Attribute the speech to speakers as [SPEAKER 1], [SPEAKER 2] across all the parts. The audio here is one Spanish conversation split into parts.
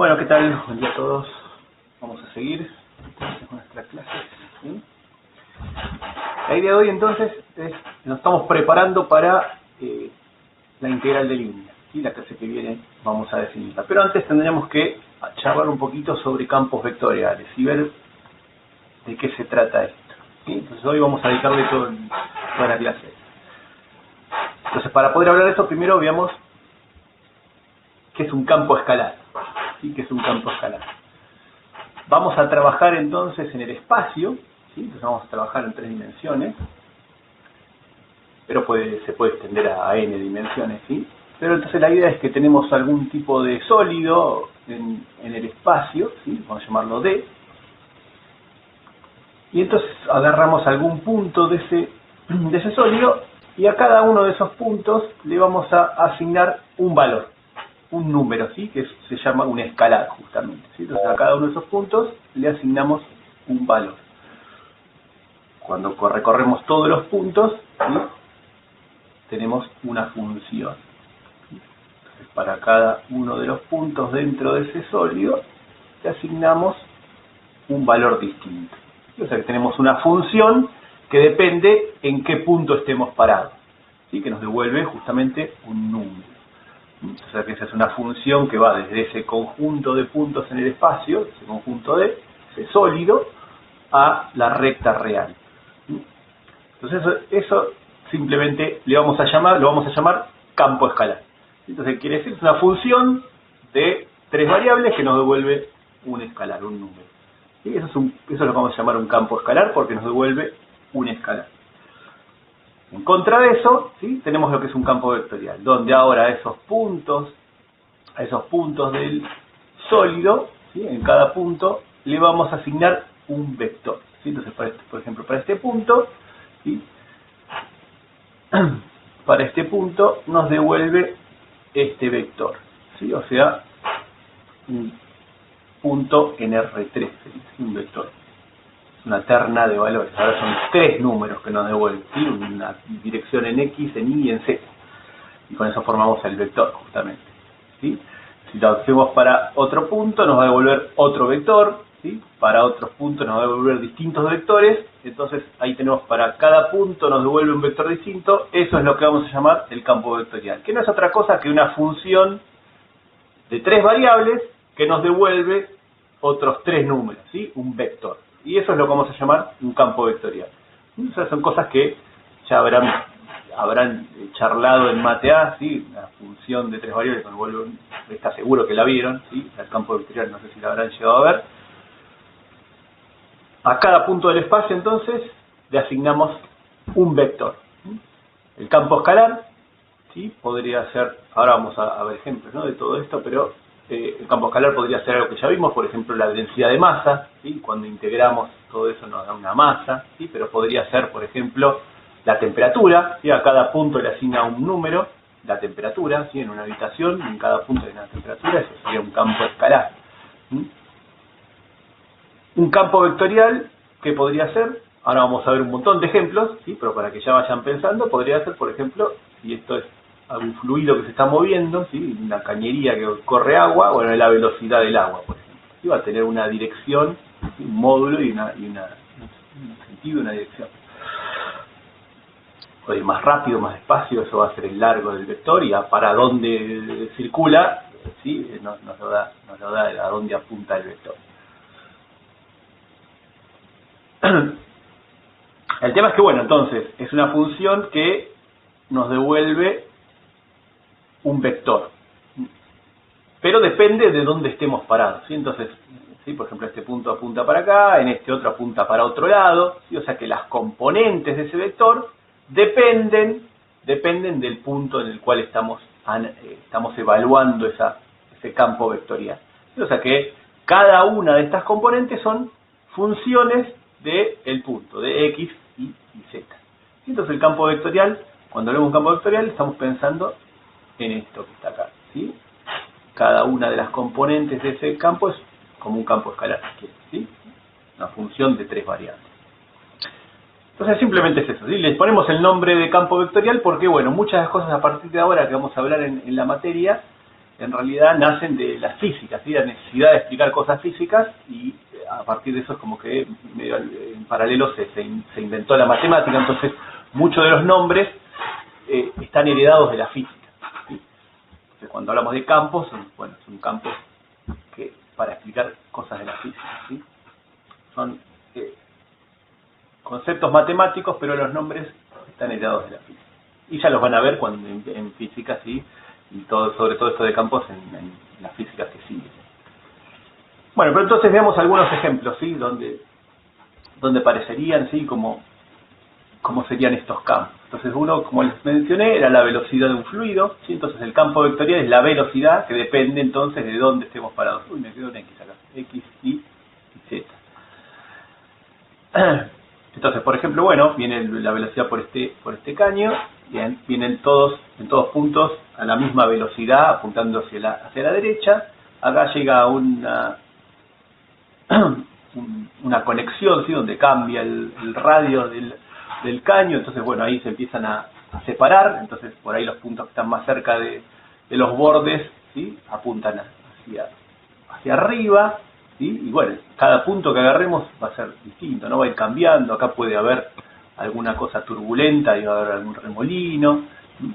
[SPEAKER 1] Bueno, ¿qué tal? Buen día a todos. Vamos a seguir con nuestras clases. ¿Sí? La idea de hoy entonces es, nos estamos preparando para la integral de línea. ¿Sí? La clase que viene vamos a definirla. Pero antes tendríamos que charlar un poquito sobre campos vectoriales y ver de qué se trata esto. ¿Sí? Entonces hoy vamos a dedicarle toda la clase. Entonces para poder hablar de eso, primero veamos qué es un campo escalar. ¿Sí? ¿Qué es un campo escalar? Vamos a trabajar entonces en el espacio, ¿sí? Entonces vamos a trabajar en 3 dimensiones, pero se puede extender a n dimensiones, ¿sí? Pero entonces la idea es que tenemos algún tipo de sólido en el espacio, ¿sí? Vamos a llamarlo D, y entonces agarramos algún punto de ese sólido y a cada uno de esos puntos le vamos a asignar un valor, un número, ¿sí? Que se llama un escalar justamente, ¿sí? Entonces a cada uno de esos puntos le asignamos un valor. Cuando recorremos todos los puntos, ¿sí? Tenemos una función. Entonces para cada uno de los puntos dentro de ese sólido le asignamos un valor distinto. O sea que tenemos una función que depende en qué punto estemos parados, ¿sí? Que nos devuelve justamente un número. O sea que esa es una función que va desde ese conjunto de puntos en el espacio, ese conjunto de ese sólido, a la recta real. Entonces eso simplemente lo vamos a llamar campo escalar. Entonces quiere decir que es una función de 3 variables que nos devuelve un escalar, un número. ¿Sí? Eso es lo que vamos a llamar un campo escalar porque nos devuelve un escalar. En contra de eso, ¿sí? Tenemos lo que es un campo vectorial, donde ahora a esos puntos del sólido, ¿sí? En cada punto le vamos a asignar un vector, ¿sí? Entonces, por ejemplo, para este punto, ¿sí? Para este punto nos devuelve este vector, ¿sí? O sea, un punto en R3, ¿sí? Un vector. Una terna de valores. Ahora son 3 números que nos devuelven, ¿sí? Una dirección en X, en Y y en Z. Y con eso formamos el vector, justamente, ¿sí? Si lo hacemos para otro punto, nos va a devolver otro vector, ¿sí? Para otros puntos nos va a devolver distintos vectores. Entonces ahí tenemos para cada punto nos devuelve un vector distinto. Eso es lo que vamos a llamar el campo vectorial, que no es otra cosa que una función de 3 variables que nos devuelve otros 3 números, ¿sí? Un vector. Y eso es lo que vamos a llamar un campo vectorial. O sea, son cosas que ya habrán charlado en Mate A, ¿sí? Una función de 3 variables que nos devuelve, está seguro que la vieron, ¿sí? El campo vectorial no sé si la habrán llegado a ver. A cada punto del espacio entonces le asignamos un vector. El campo escalar, ¿sí? Podría ser, ahora vamos a ver ejemplos, ¿no? De todo esto, pero el campo escalar podría ser algo que ya vimos, por ejemplo la densidad de masa, ¿sí? Cuando integramos todo eso nos da una masa, ¿sí? Pero podría ser, por ejemplo, la temperatura, ¿sí? A cada punto le asigna un número, la temperatura, ¿sí? En una habitación, en cada punto hay una temperatura, eso sería un campo escalar. ¿Sí? Un campo vectorial, ¿qué podría ser? Ahora vamos a ver un montón de ejemplos, ¿sí? Pero para que ya vayan pensando, podría ser, por ejemplo, si esto es algún fluido que se está moviendo, ¿sí? Una cañería que corre agua, bueno, la velocidad del agua, por ejemplo. ¿Sí? Va a tener una dirección, ¿sí? Un módulo y un sentido y una dirección. Puede ir más rápido, más despacio, eso va a ser el largo del vector, y para dónde circula, ¿sí? Nos lo da a dónde apunta el vector. El tema es que, bueno, entonces, es una función que nos devuelve un vector, pero depende de dónde estemos parados, ¿sí? Entonces, ¿sí? Por ejemplo, este punto apunta para acá, en este otro apunta para otro lado, ¿sí? O sea que las componentes de ese vector dependen del punto en el cual estamos evaluando ese campo vectorial, ¿sí? O sea que cada una de estas componentes son funciones del punto, de X y Z. ¿Sí? Entonces el campo vectorial, cuando hablamos de un campo vectorial, estamos pensando en esto que está acá, ¿sí? Cada una de las componentes de ese campo es como un campo escalar, ¿sí? Una función de 3 variables. Entonces simplemente es eso, ¿sí? Les ponemos el nombre de campo vectorial porque, bueno, muchas de las cosas a partir de ahora que vamos a hablar en la materia en realidad nacen de las físicas, ¿sí? La necesidad de explicar cosas físicas, y a partir de eso es como que medio en paralelo se inventó la matemática. Entonces muchos de los nombres están heredados de la física, ¿sí? Entonces cuando hablamos de campos, son campos que para explicar cosas de la física, ¿sí? Son conceptos matemáticos, pero los nombres están heredados de la física. Y ya los van a ver cuando en física, ¿sí? Y todo, sobre todo esto de campos en la física que sigue. Bueno, pero entonces veamos algunos ejemplos, ¿sí? Donde parecerían, ¿sí? Cómo serían estos campos. Entonces uno, como les mencioné, era la velocidad de un fluido, ¿sí? Entonces el campo vectorial es la velocidad, que depende entonces de dónde estemos parados. Uy, me quedo en X acá. X, Y, Z. Entonces, por ejemplo, bueno, viene la velocidad por este caño, vienen todos en todos puntos a la misma velocidad, apuntando hacia la derecha. Acá llega una conexión, ¿sí? Donde cambia el radio del caño. Entonces, bueno, ahí se empiezan a separar. Entonces, por ahí los puntos que están más cerca de los bordes, ¿sí? Apuntan hacia arriba, ¿sí? Y bueno, cada punto que agarremos va a ser distinto, ¿no? Va a ir cambiando. Acá puede haber alguna cosa turbulenta y va a haber algún remolino, ¿sí?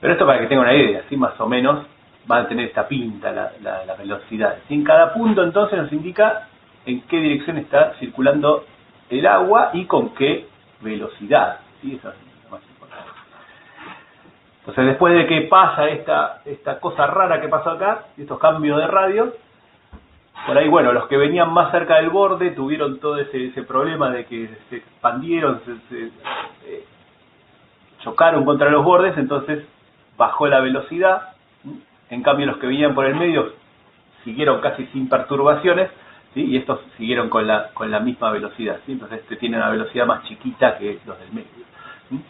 [SPEAKER 1] Pero esto para que tengan una idea, ¿sí? Más o menos van a tener esta pinta la velocidad, ¿sí? En cada punto entonces nos indica en qué dirección está circulando el agua y con qué velocidad, ¿sí? Eso es lo más importante. Entonces, después de que pasa esta cosa rara que pasó acá, estos cambios de radio, por ahí, bueno, los que venían más cerca del borde tuvieron todo ese problema de que se expandieron, se chocaron contra los bordes, entonces bajó la velocidad. En cambio, los que venían por el medio siguieron casi sin perturbaciones, ¿sí? Y estos siguieron con la misma velocidad, ¿sí? Entonces tiene una velocidad más chiquita que los del medio, ¿sí?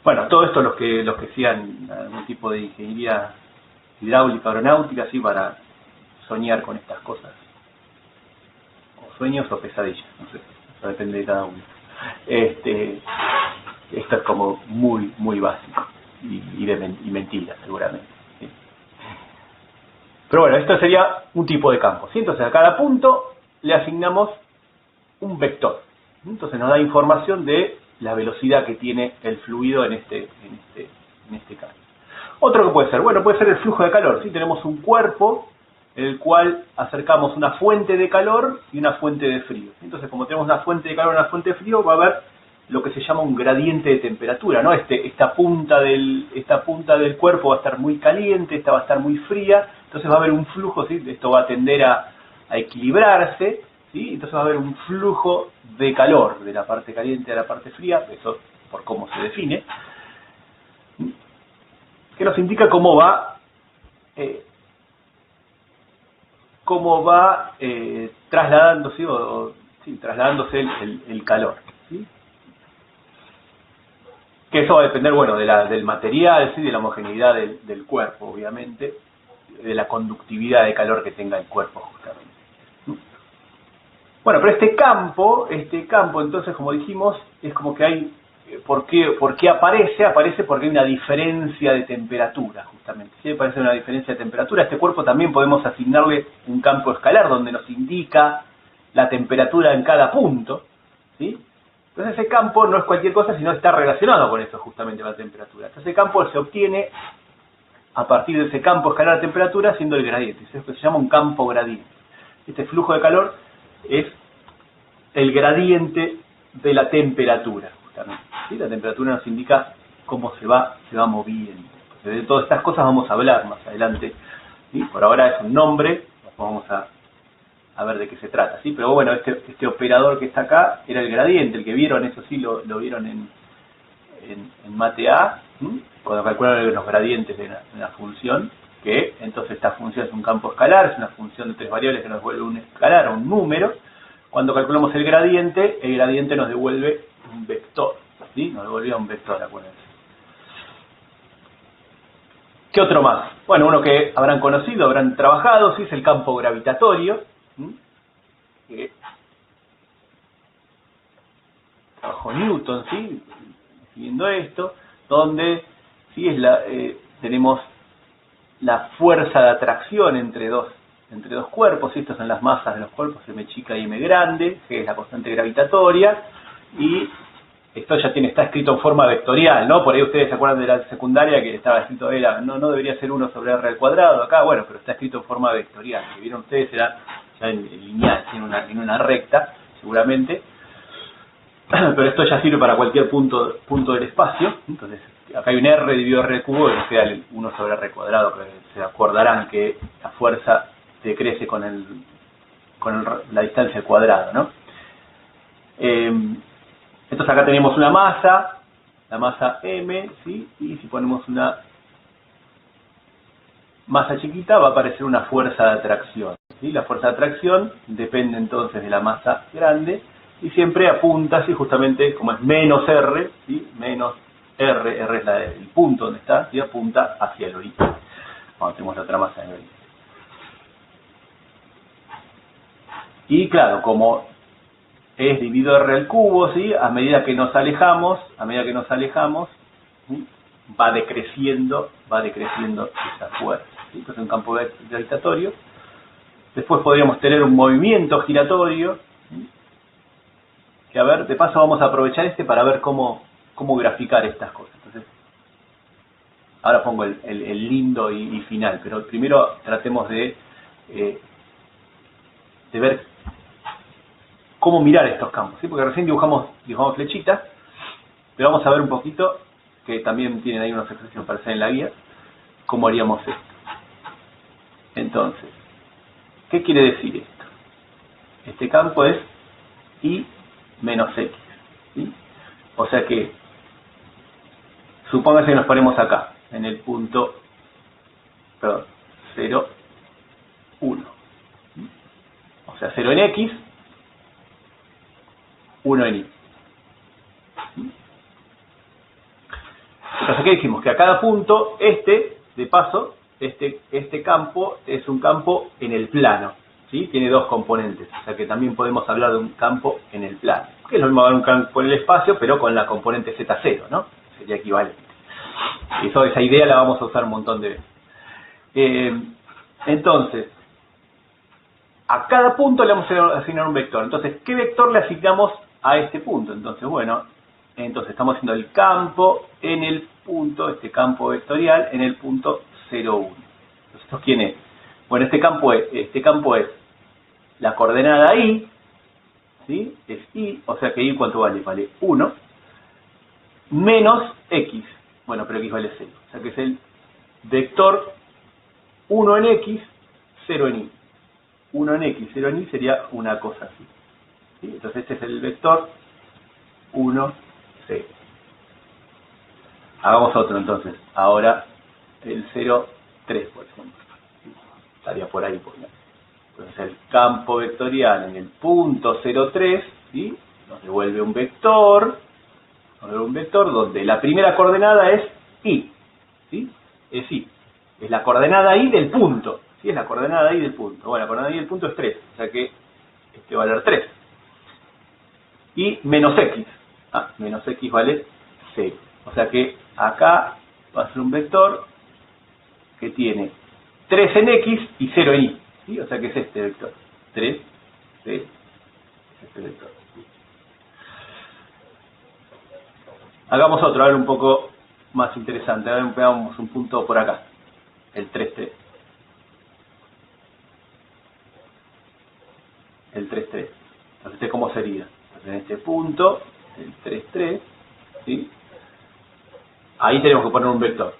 [SPEAKER 1] Bueno, todo esto los que sigan algún tipo de ingeniería hidráulica, aeronáutica, ¿sí? Para soñar con estas cosas, o sueños o pesadillas, no sé, eso depende de cada uno. Esto es como muy, muy básico y mentira, seguramente, ¿sí? Pero bueno, esto sería un tipo de campo, ¿sí? Entonces a cada punto le asignamos un vector, ¿sí? Entonces nos da información de la velocidad que tiene el fluido en este caso. Otro que puede ser, bueno, puede ser el flujo de calor, ¿sí? Tenemos un cuerpo en el cual acercamos una fuente de calor y una fuente de frío. Entonces, como tenemos una fuente de calor y una fuente de frío, va a haber lo que se llama un gradiente de temperatura, ¿no? Esta punta del cuerpo va a estar muy caliente, esta va a estar muy fría, entonces va a haber un flujo, ¿sí? Esto va a tender a equilibrarse, ¿sí? Entonces va a haber un flujo de calor de la parte caliente a la parte fría, eso por cómo se define, que nos indica cómo va trasladándose, trasladándose el calor, ¿sí? Que eso va a depender, bueno, del material, ¿sí? De la homogeneidad del cuerpo, obviamente, de la conductividad de calor que tenga el cuerpo, justamente. Bueno, pero este campo, entonces, como dijimos, es como que hay, ¿por qué aparece? Aparece porque hay una diferencia de temperatura, justamente. ¿Sí? Aparece una diferencia de temperatura. A este cuerpo también podemos asignarle un campo escalar, donde nos indica la temperatura en cada punto, ¿sí? Entonces ese campo no es cualquier cosa, sino está relacionado con eso, justamente, la temperatura. Entonces ese campo se obtiene a partir de ese campo escalar de temperatura, haciendo el gradiente. Eso se llama un campo gradiente. Este flujo de calor es el gradiente de la temperatura, justamente, ¿sí? La temperatura nos indica cómo se va moviendo. Entonces, de todas estas cosas vamos a hablar más adelante, ¿sí? Por ahora es un nombre, vamos a ver de qué se trata, ¿sí? Pero bueno, este operador que está acá era el gradiente, el que vieron, eso sí lo vieron en Mate A, ¿sí? Cuando calcularon los gradientes de una función, que entonces esta función es un campo escalar, es una función de tres variables que nos devuelve un escalar o un número. Cuando calculamos el gradiente nos devuelve un vector, ¿sí? Nos devolvía un vector, acuérdense. ¿Qué otro más? Bueno, uno que habrán conocido, habrán trabajado, ¿sí? Es el campo gravitatorio, ¿sí? Que trabajó Newton, ¿sí? Siguiendo esto, donde, ¿sí? Tenemos la fuerza de atracción entre dos cuerpos, y estas son las masas de los cuerpos, m chica y m grande, G es la constante gravitatoria, y esto ya está escrito en forma vectorial, ¿no? Por ahí ustedes se acuerdan de la secundaria que estaba escrito, no debería ser 1 sobre r al cuadrado, acá, bueno, pero está escrito en forma vectorial, lo que vieron ustedes era ya en lineal, en una recta, seguramente, pero esto ya sirve para cualquier punto del espacio. Entonces acá hay un r dividido r al cubo que nos queda el 1 sobre r cuadrado, que se acordarán que la fuerza decrece con la distancia al cuadrado, ¿no? Entonces acá tenemos una masa, la masa m, ¿sí? Y si ponemos una masa chiquita va a aparecer una fuerza de atracción, ¿sí? La fuerza de atracción depende entonces de la masa grande y siempre apunta, ¿sí? Justamente como es menos r, ¿sí? Menos r es el punto donde está, y apunta hacia el origen, cuando tenemos la otra masa en el origen. Y claro, como es dividido r al cubo, ¿sí? A medida que nos alejamos, ¿sí? va decreciendo esa fuerza, ¿sí? Esto es un campo gravitatorio. Después podríamos tener un movimiento giratorio, ¿sí? Que a ver, de paso vamos a aprovechar para ver cómo graficar estas cosas. Entonces, ahora pongo el lindo y final, pero primero tratemos de ver cómo mirar estos campos, ¿sí? Porque recién dibujamos flechitas, pero vamos a ver un poquito, que también tienen ahí unos ejercicios para hacer en la guía, cómo haríamos esto. Entonces, ¿qué quiere decir esto? Este campo es y menos x, ¿sí? O sea que, supóngase que nos ponemos acá, en el punto, 0, 1. O sea, 0 en x, 1 en y. Entonces, ¿qué dijimos? Que a cada punto, de paso, este campo es un campo en el plano, ¿sí? Tiene dos componentes, o sea que también podemos hablar de un campo en el plano, que es lo mismo que un campo en el espacio, pero con la componente z0, ¿no? Sería equivalente. Esa idea la vamos a usar un montón de veces. Entonces, a cada punto le vamos a asignar un vector. Entonces, ¿qué vector le asignamos a este punto? Entonces, bueno, estamos haciendo el campo en el punto, este campo vectorial, en el punto 0, 1. Entonces, ¿esto quién es? Bueno, este campo es la coordenada y, ¿sí? Es y, o sea que y, ¿cuánto vale? Vale 1, menos x. Bueno, pero x vale 0. O sea que es el vector 1 en x, 0 en y. 1 en x, 0 en y sería una cosa así, ¿sí? Entonces este es el vector 1, 0. Hagamos otro entonces. Ahora el 0, 3, por ejemplo. ¿Sí? Estaría por ahí. Entonces el campo vectorial en el punto 0, 3, ¿sí? Nos devuelve un vector. Donde la primera coordenada es y, ¿sí? Es y. Es la coordenada y del punto. ¿Sí? Es la coordenada y del punto. Bueno, la coordenada y del punto es 3. O sea que este va a valer 3. Y menos x. Menos x vale 0. O sea que acá va a ser un vector que tiene 3 en x y 0 en y. ¿Sí? O sea que es este vector. 3, 0. Es este vector. Hagamos otro, a ver un poco más interesante. A ver, veamos un punto por acá. El 3, 3. El 3, 3. Entonces, ¿cómo sería? Entonces, en este punto, el 3, 3, ¿sí? Ahí tenemos que poner un vector.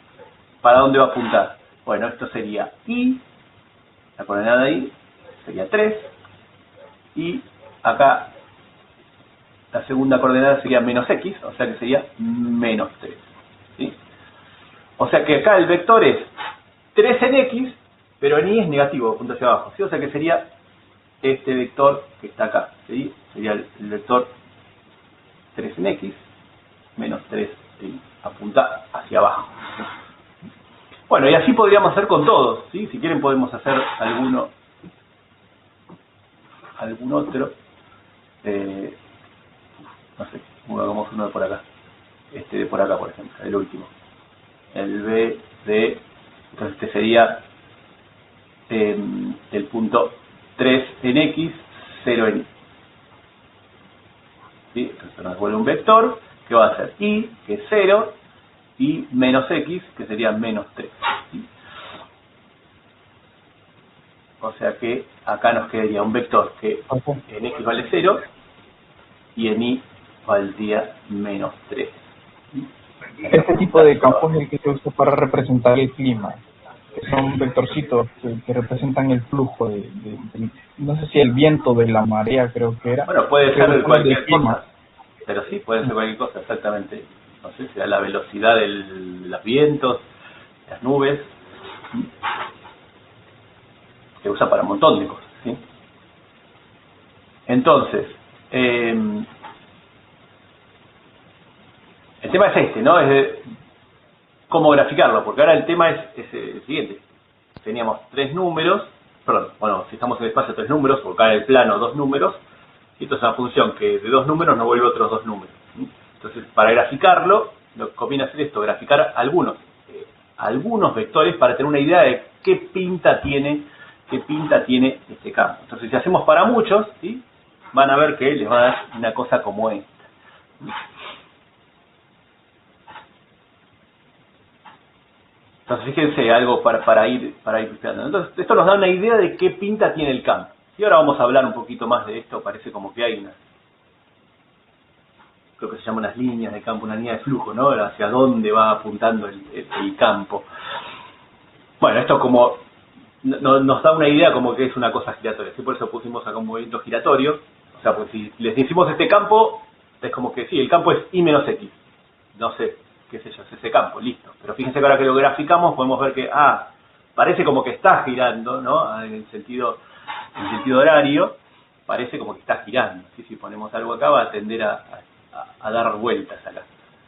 [SPEAKER 1] ¿Para dónde va a apuntar? Bueno, esto sería y, la coordenada y sería 3, y acá la segunda coordenada sería menos x, o sea que sería menos 3. ¿Sí? O sea que acá el vector es 3 en x, pero en y es negativo, apunta hacia abajo, ¿sí? O sea que sería este vector que está acá, ¿sí? Sería el vector 3 en x, menos 3 en y, apunta hacia abajo. Bueno, y así podríamos hacer con todos, ¿sí? Si quieren podemos hacer algún otro, no sé, hagamos uno de por acá, de por acá, por ejemplo, el último, el b de Entonces este sería el punto 3 en X, 0 en Y. ¿Sí? Entonces nos devuelve un vector que va a ser Y, que es 0, y menos X, que sería menos 3. ¿Sí? O sea que acá nos quedaría un vector que en X vale 0 y en Y valdría menos 3.
[SPEAKER 2] Este tipo de campos es el que se usa para representar el clima, que son vectorcitos que representan el flujo no sé si el viento de la marea, creo que era.
[SPEAKER 1] Bueno, puede
[SPEAKER 2] Creo
[SPEAKER 1] ser
[SPEAKER 2] que son
[SPEAKER 1] cualquier
[SPEAKER 2] del clima.
[SPEAKER 1] cosa, pero sí, puede ser cualquier cosa, exactamente. No sé, sea la velocidad de los vientos, las nubes. Se usa para un montón de cosas, ¿sí? Entonces, el tema es este, ¿no? Es de cómo graficarlo, porque ahora el tema es el siguiente. Teníamos tres números, perdón, bueno, si estamos en el espacio tres números, porque acá en el plano dos números, y esto es una función que de dos números nos vuelve otros dos números, ¿sí? Entonces, para graficarlo, lo que conviene hacer esto, graficar algunos vectores para tener una idea de qué pinta tiene este campo. Entonces, si hacemos para muchos, ¿sí? Van a ver que les va a dar una cosa como esta. Entonces, fíjense algo para ir explicando. Entonces, esto nos da una idea de qué pinta tiene el campo. Y ahora vamos a hablar un poquito más de esto. Parece como que hay creo que se llaman unas líneas de campo, una línea de flujo, ¿no? Hacia dónde va apuntando el campo. Bueno, esto como nos da una idea como que es una cosa giratoria. ¿Sí? Por eso pusimos acá un movimiento giratorio. O sea, pues si les decimos este campo, es como que sí, el campo es Y menos X. No sé, qué sé yo, es ese campo, listo. Pero fíjense que ahora que lo graficamos podemos ver que, parece como que está girando, ¿no? En sentido horario, parece como que está girando. ¿Sí? Si ponemos algo acá va a tender a dar vueltas acá.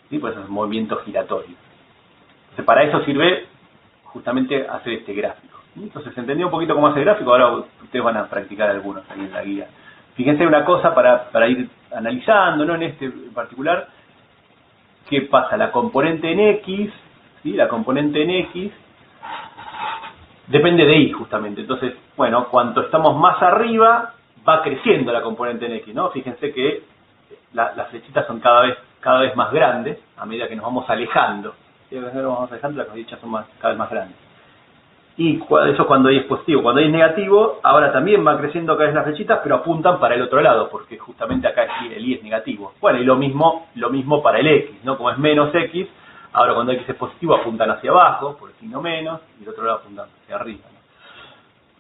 [SPEAKER 1] ¿Sí? Por eso es un movimiento giratorio. Entonces, para eso sirve justamente hacer este gráfico. Entonces, entendió un poquito cómo hace el gráfico, ahora ustedes van a practicar algunos ahí en la guía. Fíjense una cosa para ir analizando, ¿no? En este en particular, ¿qué pasa? La componente en X, ¿sí? La componente en X depende de Y justamente. Entonces, bueno, cuanto estamos más arriba, va creciendo la componente en X, ¿no? Fíjense que las flechitas son cada vez más grandes a medida que nos vamos alejando. Si nos vamos alejando, las flechas son cada vez más grandes. Y eso cuando Y es positivo. Cuando Y es negativo, ahora también van creciendo cada vez las flechitas, pero apuntan para el otro lado, porque justamente acá el Y es negativo. Bueno, y lo mismo para el X, ¿no? Como es menos X, ahora cuando X es positivo apuntan hacia abajo, por el signo menos, y el otro lado apuntan hacia arriba, ¿no?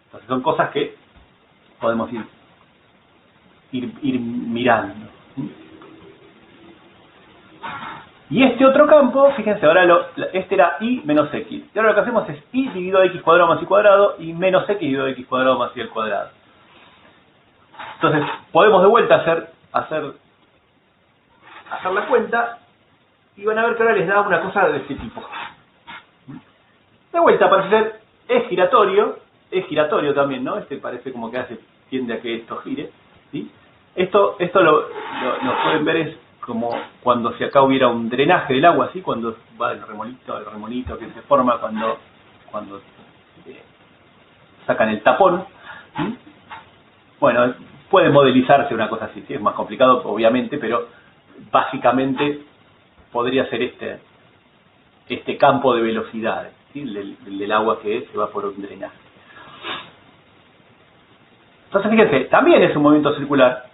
[SPEAKER 1] Entonces son cosas que podemos ir mirando. Y este otro campo, fíjense, ahora este era Y menos X. Y ahora lo que hacemos es Y dividido a X cuadrado más Y cuadrado y menos X dividido a X cuadrado más Y al cuadrado. Entonces, podemos de vuelta hacer la cuenta y van a ver que ahora les da una cosa de este tipo. De vuelta, parece ser, es giratorio también, ¿no? Este parece como que tiende a que esto gire, ¿sí? Esto lo pueden ver es como cuando si acá hubiera un drenaje del agua, ¿sí? Cuando va el remolito que se forma cuando sacan el tapón, ¿sí? Bueno, puede modelizarse una cosa así, ¿sí? Es más complicado obviamente, pero básicamente podría ser este campo de velocidades, ¿sí? del agua que se va por un drenaje. Entonces fíjense, también es un movimiento circular,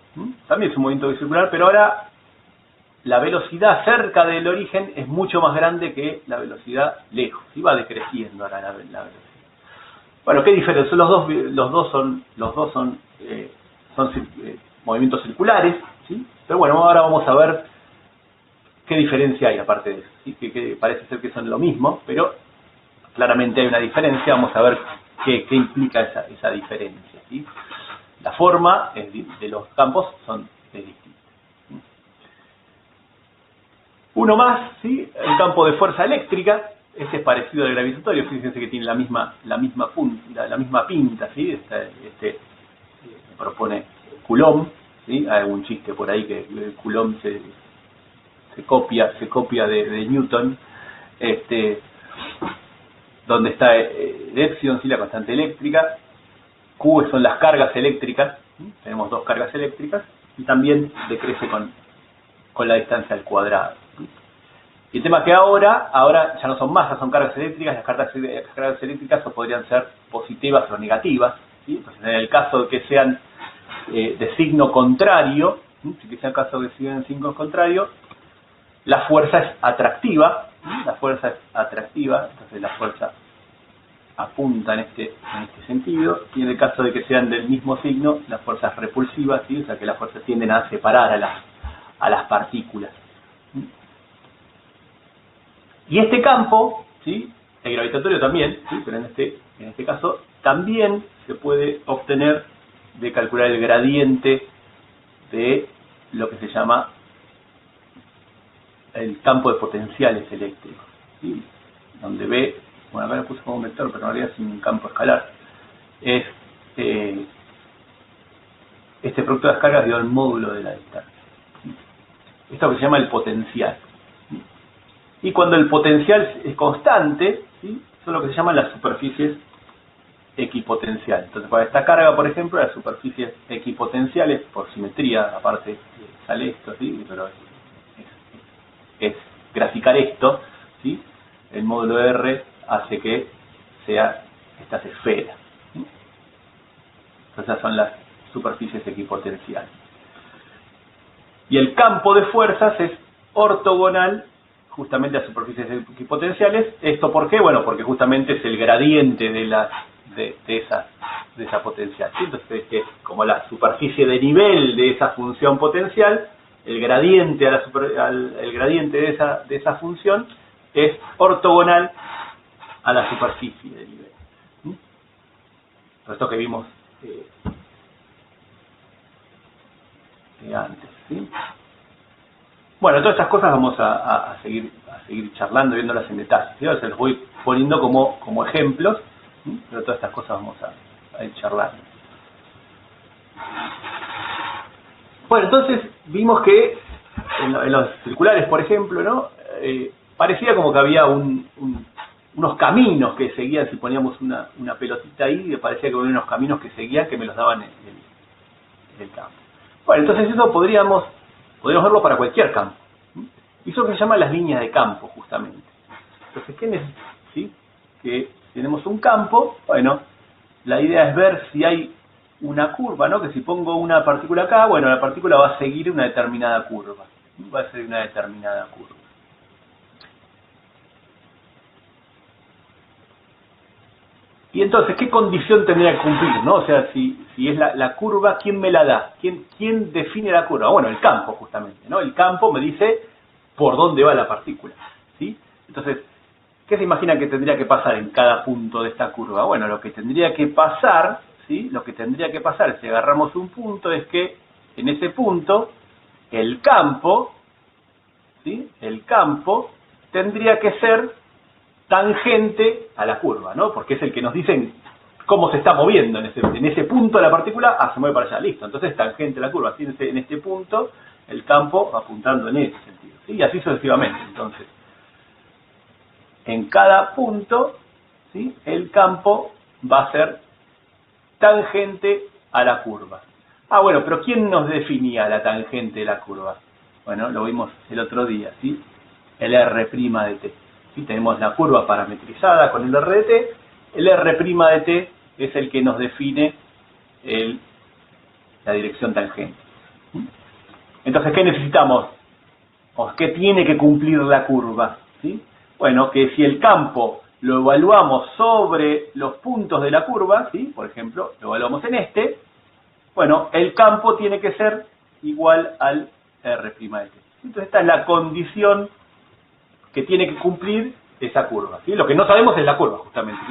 [SPEAKER 1] pero ahora la velocidad cerca del origen es mucho más grande que la velocidad lejos, y va decreciendo ahora la velocidad. Bueno, ¿qué diferencia? Los dos son movimientos circulares, ¿sí? Pero bueno, ahora vamos a ver qué diferencia hay aparte de eso, ¿sí? Que parece ser que son lo mismo, pero claramente hay una diferencia. Vamos a ver qué implica esa diferencia, ¿sí? La forma de los campos es distinta. Uno más, ¿sí? El campo de fuerza eléctrica. Este es parecido al gravitatorio. Fíjense que tiene la misma pinta, ¿sí? Este propone Coulomb, ¿sí? Hay algún chiste por ahí que Coulomb se copia de Newton. donde está el epsilon, ¿sí? La constante eléctrica. Q son las cargas eléctricas, ¿sí? Tenemos dos cargas eléctricas, y también decrece con la distancia al cuadrado, ¿sí? Y el tema es que ahora ya no son masas, son cargas eléctricas. Las cargas eléctricas podrían ser positivas o negativas, ¿sí? Entonces, en el caso de que sean de signo contrario, ¿sí? Si que sea el caso de que sean signos contrarios, la fuerza es atractiva, ¿sí? La fuerza es atractiva, entonces la fuerza apunta en este sentido, y en el caso de que sean del mismo signo, la fuerza es repulsiva, ¿sí? O sea que las fuerzas tienden a separar a las partículas. Y este campo, ¿sí? El gravitatorio también, ¿sí? Pero en este caso también se puede obtener de calcular el gradiente de lo que se llama el campo de potenciales eléctricos, ¿sí? Donde B, bueno, acá lo puse como un vector, pero en realidad es un campo escalar, es este producto de las cargas dio el módulo de la distancia, ¿sí? Esto que se llama el potencial, ¿sí? Y cuando el potencial es constante, ¿sí? Son lo que se llaman las superficies equipotenciales. Entonces, para esta carga, por ejemplo, las superficies equipotenciales, por simetría, aparte sale esto, ¿sí? Pero es graficar esto, ¿sí? El módulo R hace que sea estas esferas, ¿sí? Entonces, esas son las superficies equipotenciales. Y el campo de fuerzas es ortogonal justamente a superficies equipotenciales. ¿Esto por qué? Bueno, porque justamente es el gradiente de esa potencial, ¿sí? Entonces, como la superficie de nivel de esa función potencial, el gradiente el gradiente de esa función es ortogonal a la superficie de nivel, ¿sí? Por esto que vimos antes, ¿sí? Bueno, todas estas cosas vamos a seguir charlando, viéndolas en detalle, ¿sí? Se los voy poniendo como ejemplos, ¿sí? Pero todas estas cosas vamos a ir charlando. Bueno, entonces vimos que en los circulares, por ejemplo, ¿no? Parecía como que había unos caminos que seguían. Si poníamos una pelotita ahí, parecía que había unos caminos que seguían, que me los daban en el campo. Bueno, entonces eso podríamos verlo para cualquier campo, ¿sí? Y eso se llama las líneas de campo, justamente. Entonces, ¿qué necesitamos? ¿Sí? Que tenemos un campo. Bueno, la idea es ver si hay una curva, ¿no? Que si pongo una partícula acá, bueno, la partícula va a seguir una determinada curva, ¿sí? Va a seguir una determinada curva. Y entonces, ¿qué condición tendría que cumplir, ¿no? O sea, si es la curva, ¿quién me la da? ¿Quién define la curva? Bueno, el campo, justamente, ¿no? El campo me dice por dónde va la partícula, ¿sí? Entonces, ¿qué se imagina que tendría que pasar en cada punto de esta curva? Bueno, lo que tendría que pasar, ¿sí? Lo que tendría que pasar, si agarramos un punto, es que en ese punto, el campo, ¿sí? El campo tendría que ser tangente a la curva, ¿no? Porque es el que nos dice cómo se está moviendo en ese punto de la partícula. Se mueve para allá, listo. Entonces tangente a la curva. Así en este punto el campo apuntando en ese sentido, ¿sí? Y así sucesivamente. Entonces, en cada punto, ¿sí? El campo va a ser tangente a la curva. Bueno, pero ¿quién nos definía la tangente de la curva? Bueno, lo vimos el otro día, ¿sí? El R' de t. ¿Sí? Tenemos la curva parametrizada con el R de t. El R' de t es el que nos define la dirección tangente. ¿Sí? Entonces, ¿qué necesitamos? ¿O qué tiene que cumplir la curva? ¿Sí? Bueno, que si el campo lo evaluamos sobre los puntos de la curva, ¿sí? Por ejemplo, lo evaluamos en este, bueno, el campo tiene que ser igual al R' de t. Entonces, esta es la condición que tiene que cumplir esa curva, ¿sí? Lo que no sabemos es la curva, justamente.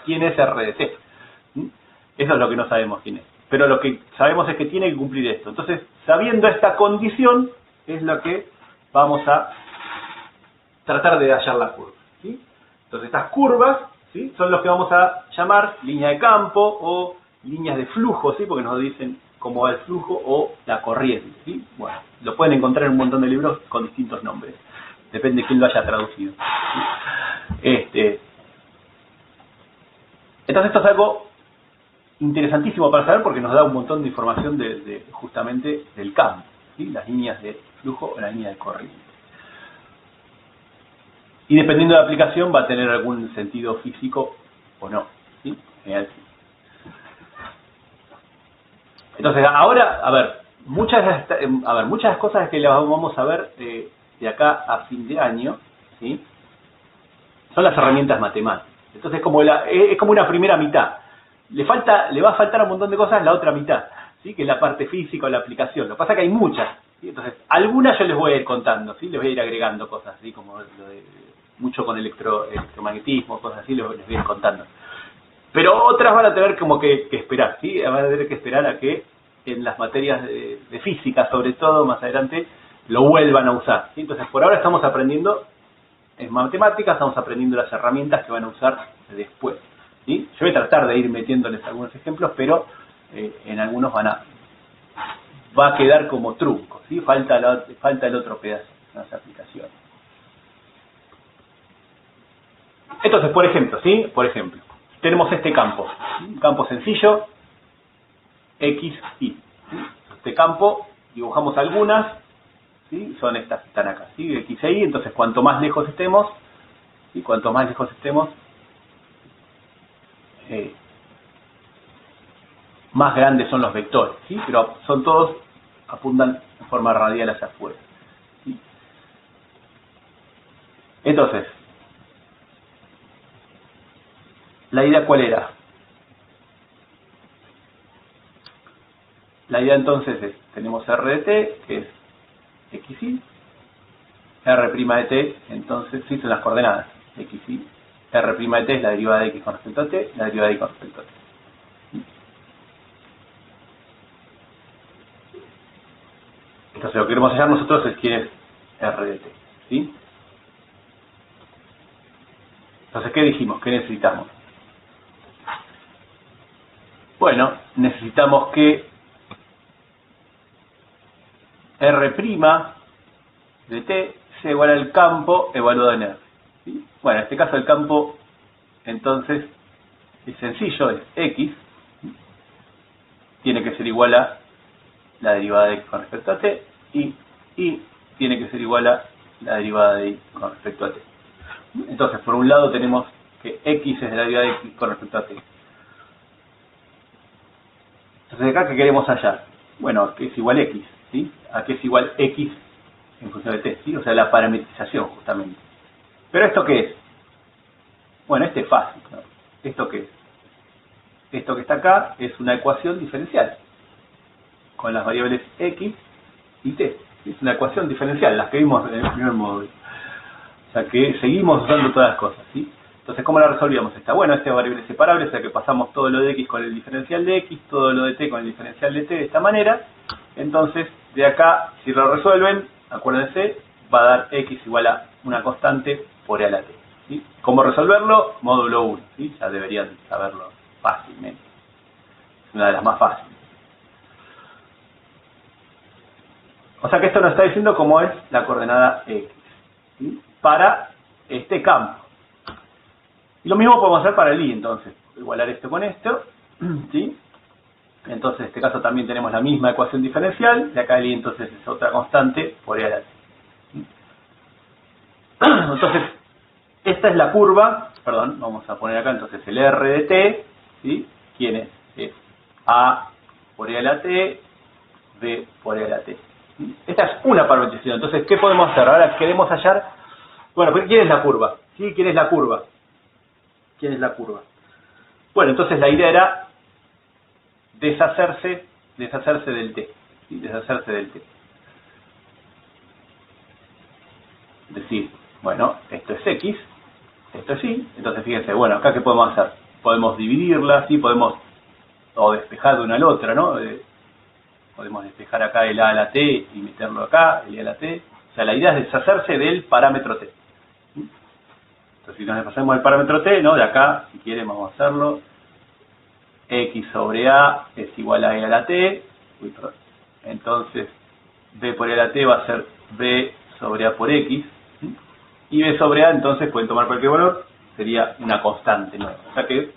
[SPEAKER 1] ¿Quién es R de t? ¿Sí? Eso es lo que no sabemos quién es. Pero lo que sabemos es que tiene que cumplir esto. Entonces, sabiendo esta condición, es lo que vamos a tratar de hallar la curva, ¿sí? Entonces, estas curvas, ¿sí? Son los que vamos a llamar línea de campo o líneas de flujo, ¿sí? Porque nos dicen cómo va el flujo o la corriente, ¿sí? Bueno, lo pueden encontrar en un montón de libros con distintos nombres. Depende de quién lo haya traducido. Entonces esto es algo interesantísimo para saber porque nos da un montón de información justamente del campo, ¿sí? Las líneas de flujo o la línea de corriente. Y dependiendo de la aplicación va a tener algún sentido físico o no, ¿sí? En general, sí. Entonces ahora, a ver, muchas de las cosas que las vamos a ver de acá a fin de año, ¿sí? Son las herramientas matemáticas. Entonces es como una primera mitad. Le va a faltar un montón de cosas en la otra mitad, ¿sí? Que es la parte física o la aplicación. Lo que pasa es que hay muchas, ¿sí? Entonces, algunas yo les voy a ir contando, ¿sí? Les voy a ir agregando cosas, ¿sí? Como mucho con electromagnetismo, cosas así, les voy a ir contando. Pero otras van a tener como que esperar, ¿sí? Van a tener que esperar a que en las materias de física, sobre todo, más adelante, lo vuelvan a usar, ¿sí? Entonces, por ahora estamos aprendiendo en matemáticas, estamos aprendiendo las herramientas que van a usar después, ¿sí? Yo voy a tratar de ir metiéndoles algunos ejemplos, pero en algunos va a quedar como trunco, ¿sí? Falta el otro pedazo, las aplicaciones. Entonces, por ejemplo, ¿sí? Por ejemplo, tenemos este campo, ¿sí? Un campo sencillo, X, Y, ¿sí? Este campo, dibujamos algunas, ¿sí? Son estas que están acá, ¿sí? X e Y, entonces cuanto más lejos estemos, ¿sí? Cuanto más lejos estemos, más grandes son los vectores, ¿sí? Pero son todos, apuntan en forma radial hacia afuera, ¿sí? Entonces, ¿la idea cuál era? La idea entonces es, tenemos R de t, que es XY, R' de t, entonces, sí, son las coordenadas, XY, R' de t es la derivada de X con respecto a t, la derivada de Y con respecto a t. Entonces lo que queremos hallar nosotros es quién es R de t, ¿sí? Entonces, ¿qué dijimos? ¿Qué necesitamos? Bueno, necesitamos que R' de t sea igual al campo evaluado en R, ¿sí? Bueno, en este caso el campo, entonces, es sencillo, es X, ¿sí? Tiene que ser igual a la derivada de X con respecto a t, y tiene que ser igual a la derivada de Y con respecto a t. Entonces, por un lado tenemos que X es la derivada de X con respecto a t. Entonces, acá, ¿qué queremos hallar? Bueno, que es igual X, ¿sí? A que es igual X en función de t, ¿sí? O sea, la parametrización, justamente. ¿Pero esto qué es? Bueno, este es fácil, ¿no? ¿Esto qué es? Esto que está acá es una ecuación diferencial con las variables X y t. Es una ecuación diferencial, las que vimos en el primer módulo. O sea que seguimos usando todas las cosas, ¿sí? Entonces, ¿cómo la resolvíamos esta? Bueno, esta variable separable, o sea que pasamos todo lo de X con el diferencial de X, todo lo de t con el diferencial de t de esta manera. Entonces, de acá, si lo resuelven, acuérdense, va a dar X igual a una constante por E a la t, ¿sí? ¿Cómo resolverlo? Módulo 1, ¿sí? Ya deberían saberlo fácilmente. Es una de las más fáciles. O sea que esto nos está diciendo cómo es la coordenada X, ¿sí? Para este campo. Y lo mismo podemos hacer para el Y, entonces. Igualar esto con esto, ¿sí? Entonces, en este caso también tenemos la misma ecuación diferencial. De acá el Y entonces es otra constante por E a la t. ¿Sí? Entonces, esta es la curva. Perdón, vamos a poner acá entonces el R de t, ¿sí? ¿Quién es? Es A por E a la t, B por E a la t. ¿Sí? Esta es una parametrización. Entonces, ¿qué podemos hacer? Ahora queremos hallar... Bueno, ¿quién es la curva? ¿Sí? ¿Quién es la curva? ¿Quién es la curva? Bueno, entonces la idea era deshacerse del t, ¿sí? Deshacerse del t. Es decir, bueno, esto es X, esto es Y, entonces fíjense, bueno, acá ¿qué podemos hacer? Podemos dividirla, ¿sí? Podemos o despejar de una a la otra, ¿no? Podemos despejar acá el A a la t y meterlo acá, el E a la t. O sea, la idea es deshacerse del parámetro t. ¿Sí? Entonces, si nos deshacemos del parámetro t, ¿no? De acá, si quieren, vamos a hacerlo. X sobre A es igual a E a la t. Entonces, B por E a la t va a ser B sobre A por X. ¿Sí? Y B sobre A, entonces, pueden tomar cualquier valor, sería una constante nueva. O sea que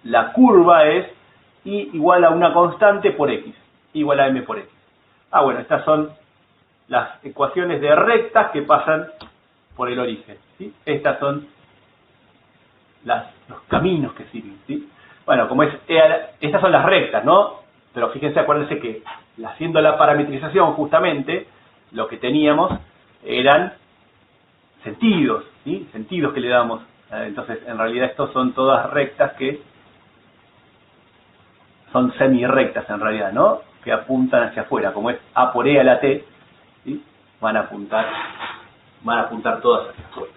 [SPEAKER 1] la curva es y igual a una constante por x, igual a m por x. Bueno, estas son las ecuaciones de rectas que pasan por el origen, ¿sí? Estas son los caminos que sirven, ¿sí? Bueno, como estas son las rectas, ¿no? Pero fíjense, acuérdense que haciendo la parametrización justamente, lo que teníamos eran sentidos, ¿sí? Sentidos que le damos. Entonces, en realidad estos son todas rectas que son semi-rectas en realidad, ¿no? Que apuntan hacia afuera, como es A por E a la T, ¿sí? Van a apuntar todas hacia afuera.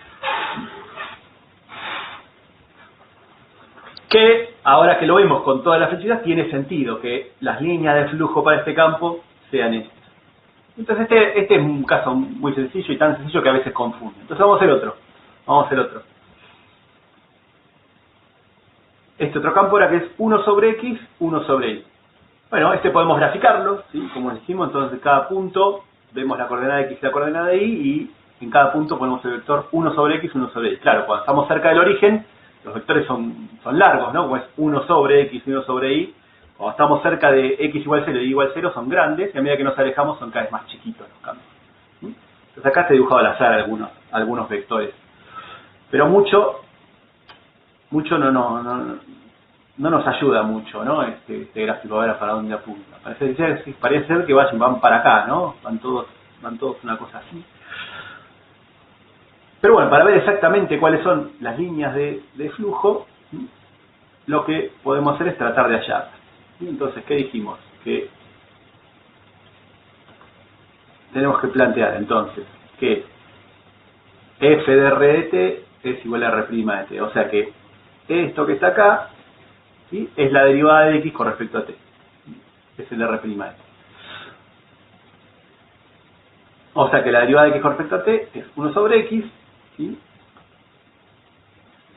[SPEAKER 1] Que, ahora que lo vemos con todas las flechitas, tiene sentido que las líneas de flujo para este campo sean estas. Entonces este es un caso muy sencillo y tan sencillo que a veces confunde. Entonces vamos a hacer otro. Este otro campo era que es 1 sobre x, 1 sobre y. Bueno, este podemos graficarlo, ¿sí? Como decimos, entonces cada punto vemos la coordenada x y la coordenada y, y en cada punto ponemos el vector 1 sobre x, 1 sobre y. Claro, cuando estamos cerca del origen, los vectores son largos, ¿no? Como es 1 sobre x y 1 sobre y. Cuando estamos cerca de x igual 0 y y igual 0 son grandes, y a medida que nos alejamos son cada vez más chiquitos los campos. Entonces acá te he dibujado al azar algunos vectores. Pero mucho no nos ayuda mucho, ¿no? Este gráfico, a ver para dónde apunta. Parece ser que van para acá, ¿no? Van todos una cosa así. Pero bueno, para ver exactamente cuáles son las líneas de flujo, lo que podemos hacer es tratar de hallar. Entonces, ¿qué dijimos? Que tenemos que plantear entonces que f de r de t es igual a r' de t. O sea que esto que está acá, ¿sí?, es la derivada de x con respecto a t. Es el r' de t. O sea que la derivada de x con respecto a t es 1 sobre x, ¿sí?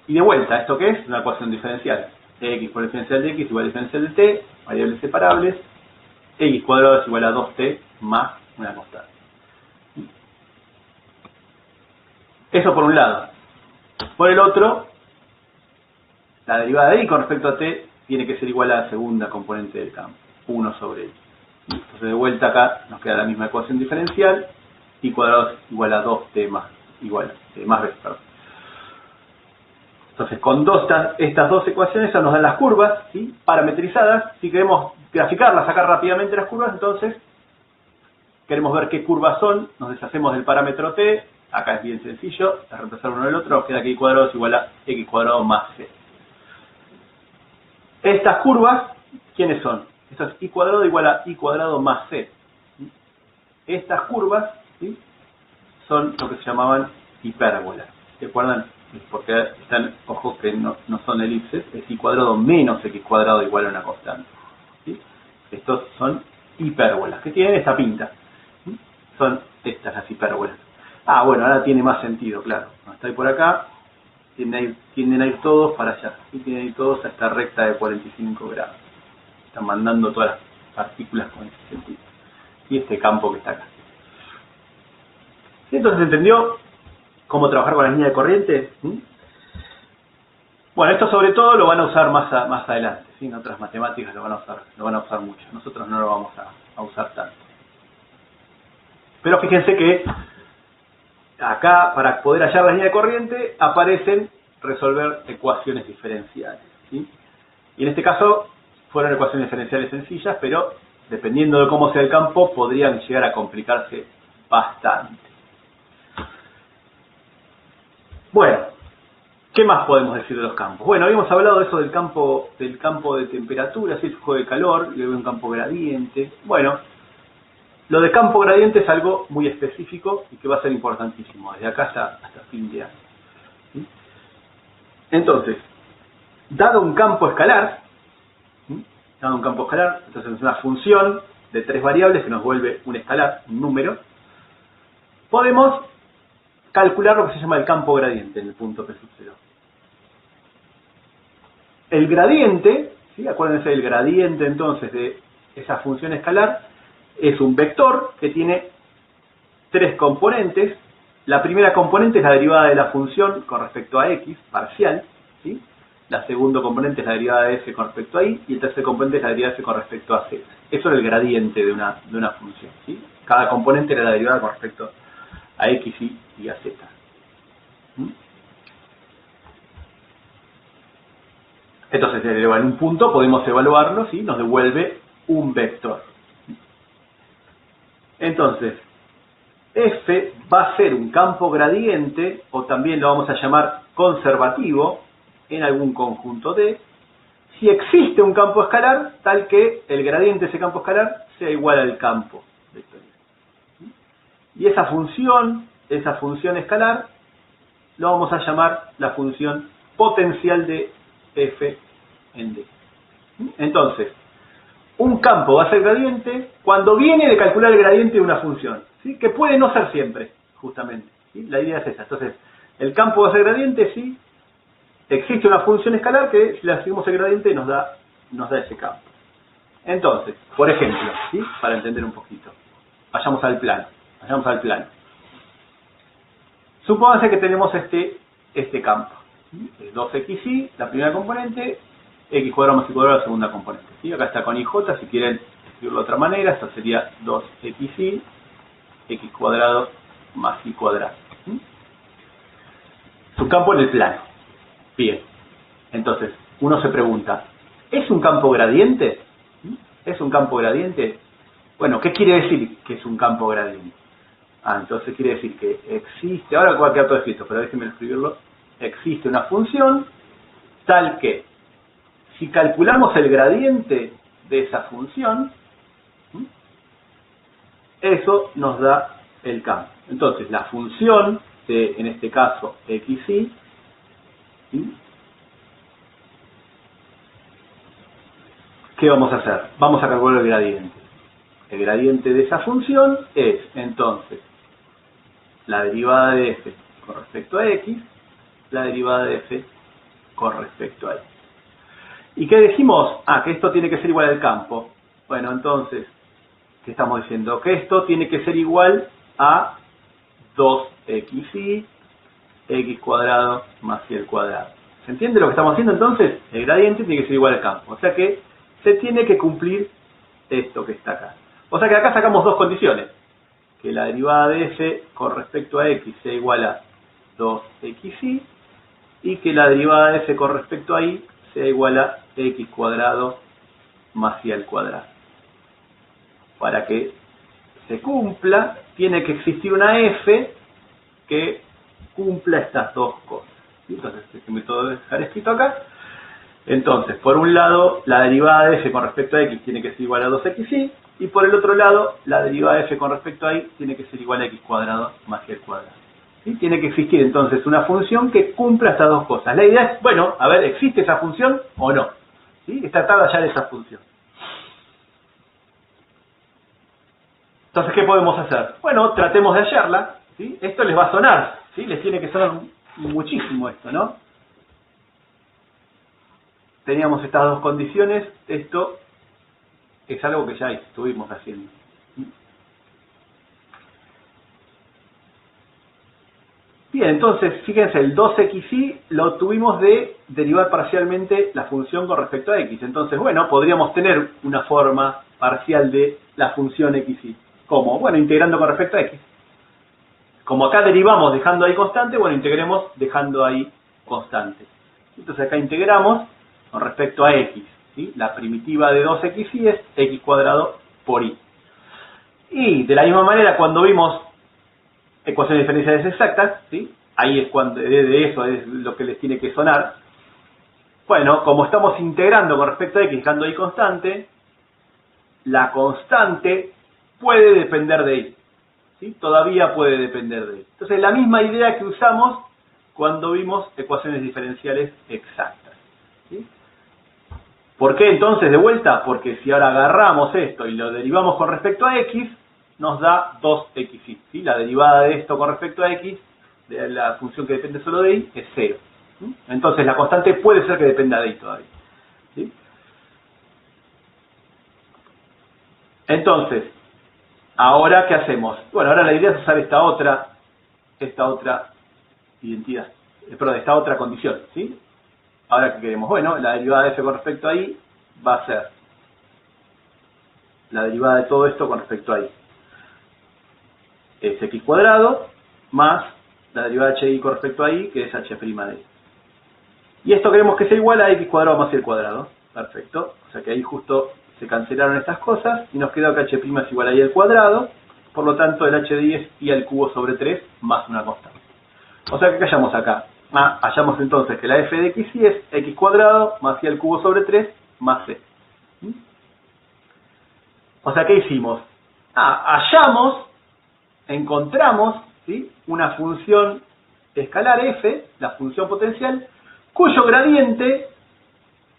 [SPEAKER 1] Y de vuelta, ¿esto qué es? Una ecuación diferencial. X por diferencial de x igual a diferencial de t, variables separables, x cuadrado es igual a 2t más una constante. Eso por un lado. Por el otro, la derivada de y con respecto a t tiene que ser igual a la segunda componente del campo, 1 sobre y. Entonces de vuelta acá nos queda la misma ecuación diferencial, y cuadrado es igual a 2t más b, perdón. Entonces, con estas dos ecuaciones nos dan las curvas, ¿sí?, parametrizadas. Si queremos graficarlas, sacar rápidamente las curvas, entonces queremos ver qué curvas son, nos deshacemos del parámetro t, acá es bien sencillo, es reemplazar uno del otro, nos queda que y cuadrado es igual a x cuadrado más c. Estas curvas, ¿quiénes son? Esto es y cuadrado igual a y cuadrado más c. Estas curvas, ¿sí?, son lo que se llamaban hipérbolas. ¿Se acuerdan? Porque están, ojo que no son elipses, es y cuadrado menos x cuadrado igual a una constante, ¿sí? Estos son hipérbolas, que tienen esta pinta, ¿sí? Son estas las hipérbolas. Bueno, ahora tiene más sentido, claro. Cuando está ahí por acá, tienden a ir todos para allá, ¿sí? Tienden a ir todos a esta recta de 45 grados. Están mandando todas las partículas con ese sentido. Y este campo que está acá. Entonces, ¿entendió cómo trabajar con la línea de corriente? Bueno, esto sobre todo lo van a usar más adelante, ¿sí? En otras matemáticas lo van a usar mucho. Nosotros no lo vamos a usar tanto. Pero fíjense que acá, para poder hallar la línea de corriente, aparecen resolver ecuaciones diferenciales, ¿sí? Y en este caso fueron ecuaciones diferenciales sencillas, pero dependiendo de cómo sea el campo, podrían llegar a complicarse bastante. Bueno, ¿qué más podemos decir de los campos? Bueno, habíamos hablado de eso del campo de temperatura, ¿sí?, el flujo de calor, y luego un campo gradiente. Bueno, lo de campo gradiente es algo muy específico y que va a ser importantísimo, desde acá hasta fin de año, ¿sí? Entonces, dado un campo escalar, entonces es una función de 3 variables que nos vuelve un escalar, un número, podemos calcular lo que se llama el campo gradiente en el punto P sub 0. El gradiente, ¿sí?, acuérdense del gradiente entonces de esa función escalar, es un vector que tiene 3 componentes. La primera componente es la derivada de la función con respecto a x, parcial, ¿sí? la segundo componente es la derivada de f con respecto a y el tercer componente es la derivada de f con respecto a z. Eso era el gradiente de una función, ¿sí? Cada componente era la derivada con respecto a x y a z. Entonces, en un punto podemos evaluarlo, ¿sí? Nos devuelve un vector. Entonces, f va a ser un campo gradiente, o también lo vamos a llamar conservativo, en algún conjunto D, si existe un campo escalar tal que el gradiente de ese campo escalar sea igual al campo vectorial. Y esa función escalar, lo vamos a llamar la función potencial de f en D. Entonces, un campo va a ser gradiente cuando viene de calcular el gradiente de una función, ¿sí? Que puede no ser siempre, justamente, ¿sí? La idea es esa. Entonces, el campo va a ser gradiente si existe una función escalar que, si le seguimos el gradiente, nos da ese campo. Entonces, por ejemplo, ¿sí? Para entender un poquito, vayamos al plano. Supónganse que tenemos este campo, ¿sí? 2xy, la primera componente, x cuadrado más y cuadrado la segunda componente, ¿sí? Acá está con ij, si quieren escribirlo de otra manera, esto sería 2xy, x cuadrado más y cuadrado. ¿Sí? Su campo en el plano. Bien, entonces uno se pregunta, ¿es un campo gradiente? ¿Es un campo gradiente? Bueno, ¿qué quiere decir que es un campo gradiente? Entonces quiere decir que existe, ahora va a quedar todo escrito, pero déjenme escribirlo, existe una función tal que, si calculamos el gradiente de esa función, eso nos da el campo. Entonces, la función de, en este caso, xy, ¿sí? ¿Qué vamos a hacer? Vamos a calcular el gradiente. El gradiente de esa función es, entonces, la derivada de f con respecto a x, la derivada de f con respecto a y. ¿Y qué decimos? Que esto tiene que ser igual al campo. Bueno, entonces, ¿qué estamos diciendo? Que esto tiene que ser igual a 2xy, x cuadrado más y al cuadrado. ¿Se entiende lo que estamos haciendo entonces? El gradiente tiene que ser igual al campo. O sea que se tiene que cumplir esto que está acá. O sea que acá sacamos dos condiciones. Que la derivada de f con respecto a x sea igual a 2xy y que la derivada de f con respecto a y sea igual a x cuadrado más y al cuadrado. Para que se cumpla, tiene que existir una f que cumpla estas dos cosas. ¿Sí? Entonces, déjenme todo dejar escrito acá. Entonces, por un lado, la derivada de f con respecto a x tiene que ser igual a 2xy, y por el otro lado, la derivada de f con respecto a y tiene que ser igual a x cuadrado más y al cuadrado. ¿Sí? Tiene que existir entonces una función que cumpla estas dos cosas. La idea es, bueno, a ver, ¿existe esa función o no? ¿Sí? Está tratada ya de esa función. Entonces, ¿qué podemos hacer? Bueno, tratemos de hallarla. ¿Sí? Esto les va a sonar, ¿sí? Les tiene que sonar muchísimo esto, ¿no? Teníamos estas dos condiciones, esto es algo que ya estuvimos haciendo. Bien, entonces, fíjense, el 2xy lo tuvimos de derivar parcialmente la función con respecto a x. Entonces, bueno, podríamos tener una forma parcial de la función xy. ¿Cómo? Bueno, integrando con respecto a x. Como acá derivamos dejando ahí constante, bueno, integremos dejando ahí constante. Entonces acá integramos con respecto a x, ¿sí? La primitiva de 2xy es x cuadrado por y. Y de la misma manera, cuando vimos ecuaciones diferenciales exactas, ¿sí? Ahí es cuando de eso es lo que les tiene que sonar. Bueno, como estamos integrando con respecto a x dejando ahí constante, la constante puede depender de y. ¿Sí? Todavía puede depender de y. Entonces, la misma idea que usamos cuando vimos ecuaciones diferenciales exactas. ¿Sí? ¿Por qué entonces de vuelta? Porque si ahora agarramos esto y lo derivamos con respecto a x, nos da 2xy. ¿Sí? La derivada de esto con respecto a x, de la función que depende solo de y, es 0. ¿Sí? Entonces la constante puede ser que dependa de y todavía. ¿Sí? Entonces, ¿ahora qué hacemos? Bueno, ahora la idea es usar esta otra identidad, perdón, esta otra condición, ¿sí? Ahora, ¿qué queremos? Bueno, la derivada de f con respecto a y va a ser la derivada de todo esto con respecto a y. Es x cuadrado más la derivada de hi con respecto a y, que es h' de y. Y esto queremos que sea igual a x cuadrado más y al cuadrado. Perfecto. O sea que ahí justo se cancelaron estas cosas y nos queda que h' es igual a y al cuadrado. Por lo tanto, el h de y es y al cubo sobre 3 más una constante. O sea que, ¿qué hallamos acá? Hallamos entonces que la f de x y es x cuadrado más y al cubo sobre 3 más c. O sea, ¿qué hicimos? Encontramos, ¿sí?, una función escalar f, la función potencial, cuyo gradiente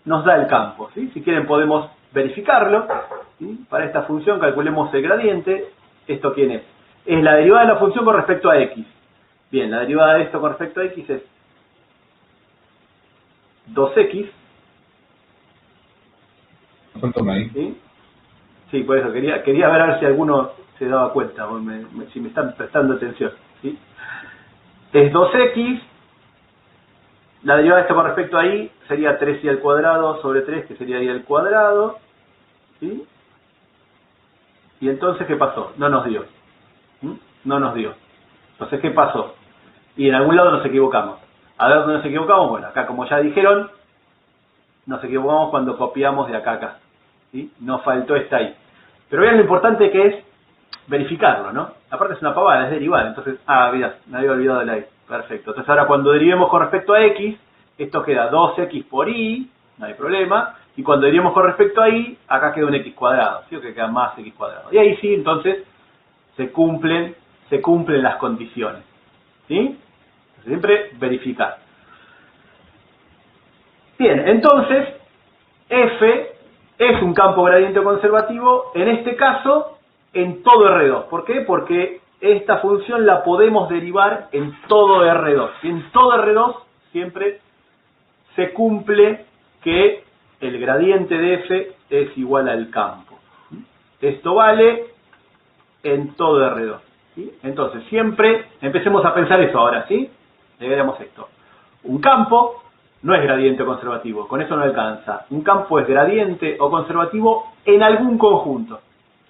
[SPEAKER 1] nos da el campo, ¿sí? Si quieren podemos verificarlo, ¿sí? Para esta función calculemos el gradiente. ¿Esto quién es? Es la derivada de la función con respecto a x. Bien, la derivada de esto con respecto a x es 2x. ¿Sí? Sí, por eso quería ver a ver si alguno se daba cuenta, o si me están prestando atención, ¿sí? Es 2x, la derivada de esto con respecto a y sería 3y al cuadrado sobre 3, que sería y al cuadrado, ¿sí? Y entonces, ¿qué pasó? No nos dio. No nos dio. Entonces, ¿qué pasó? Y en algún lado nos equivocamos. A ver dónde nos equivocamos. Bueno, acá como ya dijeron, nos equivocamos cuando copiamos de acá a acá, ¿sí? Nos faltó esta y. Pero vean lo importante que es verificarlo, ¿no? Aparte es una pavada, es derivar. Entonces, mirá, me había olvidado de la y. Perfecto. Entonces ahora cuando derivemos con respecto a x, esto queda 2x por y, no hay problema. Y cuando derivemos con respecto a y, acá queda un x cuadrado, ¿sí? O que queda más x cuadrado. Y ahí sí, entonces, se cumplen las condiciones, ¿sí? Siempre verificar. Bien, entonces, f es un campo gradiente conservativo, en este caso, en todo R2. ¿Por qué? Porque esta función la podemos derivar en todo R2. Y en todo R2 siempre se cumple que el gradiente de f es igual al campo. Esto vale en todo R2. ¿Sí? Entonces, siempre empecemos a pensar eso ahora, ¿sí? Veamos esto. Un campo no es gradiente o conservativo, con eso no alcanza. Un campo es gradiente o conservativo en algún conjunto,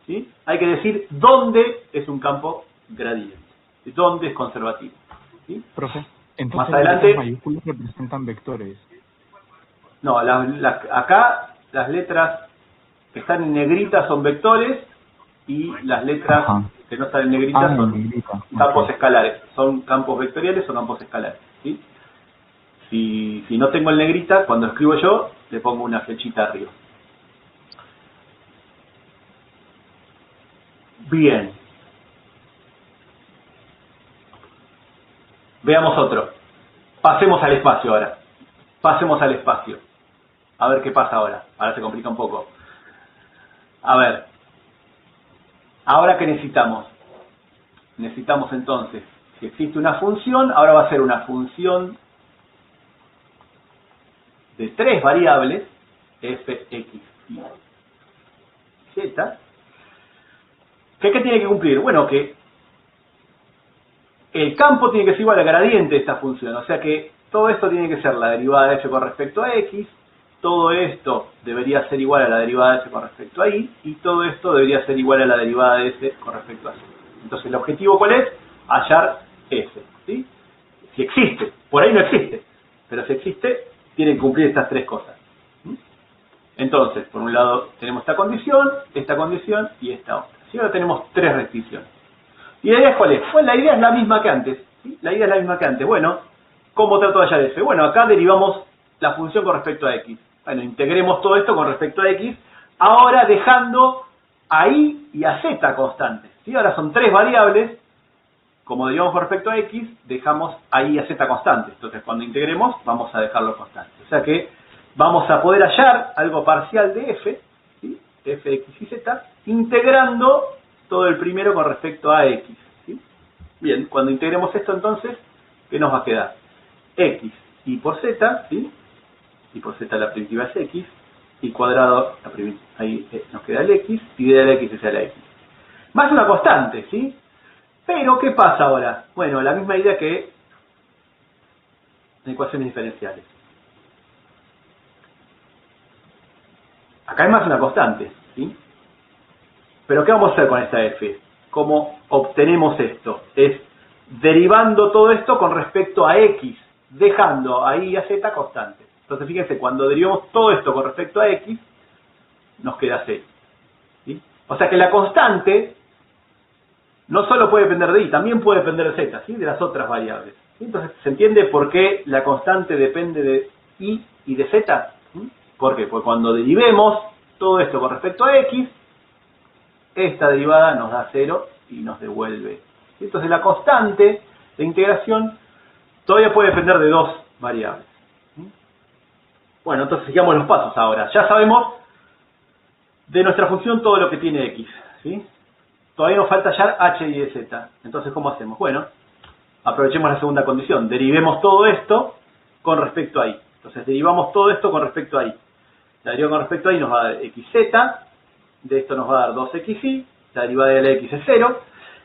[SPEAKER 1] ¿sí? Hay que decir dónde es un campo gradiente, dónde es conservativo, ¿sí?
[SPEAKER 2] Profe, entonces
[SPEAKER 1] más adelante,
[SPEAKER 2] las mayúsculas representan vectores.
[SPEAKER 1] No, acá las letras que están en negrita son vectores y las letras que no están en negrita son campos escalares. Son campos vectoriales o campos escalares, ¿sí? Si no tengo el negrita, cuando escribo yo, le pongo una flechita arriba. Bien. Veamos otro. Pasemos al espacio ahora. Pasemos al espacio. A ver qué pasa ahora. Ahora se complica un poco. A ver. Ahora, ¿qué necesitamos? Necesitamos entonces, si existe una función, ahora va a ser una función de 3 variables, f, x y z. ¿Qué tiene que cumplir? Bueno, que el campo tiene que ser igual al gradiente de esta función. O sea que todo esto tiene que ser la derivada de f con respecto a x, todo esto debería ser igual a la derivada de f con respecto a y, y todo esto debería ser igual a la derivada de f con respecto a z. Entonces, ¿el objetivo cuál es? Hallar f, ¿sí? Si existe, por ahí no existe, pero si existe, tienen que cumplir estas 3 cosas. Entonces, por un lado tenemos esta condición y esta otra. Y ahora tenemos 3 restricciones. ¿Y la idea cuál es? Pues la idea es la misma que antes, ¿sí? La idea es la misma que antes. Bueno, ¿cómo trato de hallar f? Bueno, acá derivamos la función con respecto a x. Bueno, integremos todo esto con respecto a x, ahora dejando a y y a z constantes, ¿sí? Ahora son 3 variables, como derivamos con respecto a x, dejamos a y y a z constantes. Entonces, cuando integremos, vamos a dejarlo constante. O sea que vamos a poder hallar algo parcial de f, ¿sí? F, x y z, integrando todo el primero con respecto a x, ¿sí? Bien, cuando integremos esto entonces, ¿qué nos va a quedar? X y por z, ¿sí? Y por z la primitiva es x, y cuadrado, ahí nos queda el x, y de la x es la x. Más una constante, ¿sí? Pero, ¿qué pasa ahora? Bueno, la misma idea que en ecuaciones diferenciales. Acá es más una constante, ¿sí? Pero ¿qué vamos a hacer con esta f? ¿Cómo obtenemos esto? Es derivando todo esto con respecto a x, dejando a y a z constantes. Entonces fíjense, cuando derivamos todo esto con respecto a x, nos queda 0. ¿Sí? O sea que la constante no solo puede depender de y, también puede depender de z, ¿sí? De las otras variables. ¿Sí? Entonces, ¿se entiende por qué la constante depende de y de z? ¿Sí? ¿Por qué? Porque cuando derivemos todo esto con respecto a x, esta derivada nos da 0 y nos devuelve. ¿Sí? Entonces la constante de integración todavía puede depender de dos variables. ¿Sí? Bueno, entonces sigamos los pasos ahora. Ya sabemos de nuestra función todo lo que tiene x. ¿Sí? Todavía nos falta hallar h y z. Entonces, ¿cómo hacemos? Bueno, aprovechemos la segunda condición. Derivemos todo esto con respecto a y. Entonces, derivamos todo esto con respecto a y. La derivada con respecto a y nos va a dar xz. De esto nos va a dar 2xy. La derivada de la x es 0.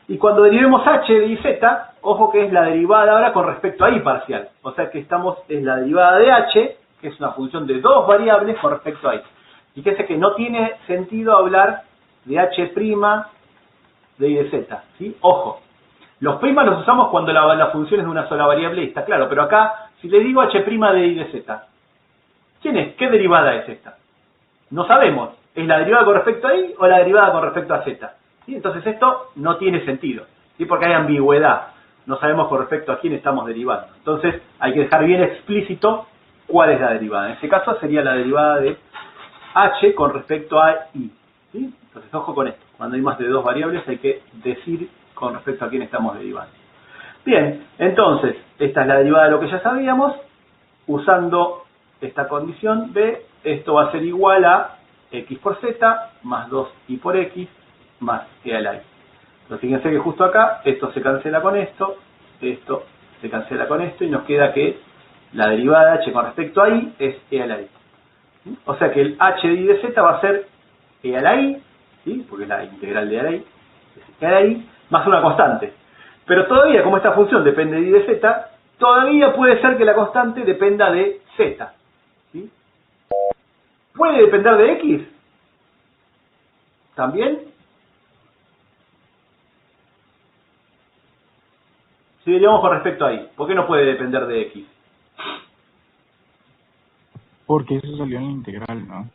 [SPEAKER 1] Y cuando derivemos h de y z, ojo que es la derivada ahora con respecto a y parcial. O sea que es la derivada de h, que es una función de dos variables con respecto a y. Fíjense que no tiene sentido hablar de h' de y de z, ¿sí? Ojo, los primas los usamos cuando la función es de una sola variable, y está claro, pero acá, si le digo h' de y de z, ¿quién es? ¿Qué derivada es esta? No sabemos, ¿es la derivada con respecto a y o la derivada con respecto a z? ¿Sí? Entonces esto no tiene sentido, ¿sí? Porque hay ambigüedad, no sabemos con respecto a quién estamos derivando. Entonces hay que dejar bien explícito cuál es la derivada. En este caso sería la derivada de h con respecto a y, ¿sí? Entonces ojo con esto, cuando hay más de dos variables hay que decir con respecto a quién estamos derivando. Bien, entonces esta es la derivada de lo que ya sabíamos. Usando esta condición b, esto va a ser igual a x por z más 2y por x más e a la y. Entonces fíjense que justo acá esto se cancela con esto se cancela con esto y nos queda que la derivada de h con respecto a y es e a la y. O sea que el h de y de z va a ser e a la y, ¿sí? Porque es la integral de e a la y, es e a la y más una constante. Pero todavía, como esta función depende de y de z, todavía puede ser que la constante dependa de z. ¿Sí? ¿Puede depender de x? ¿También? Si derivamos con respecto a y, ¿por qué no puede depender de x?
[SPEAKER 2] Porque eso salió en la integral, ¿no?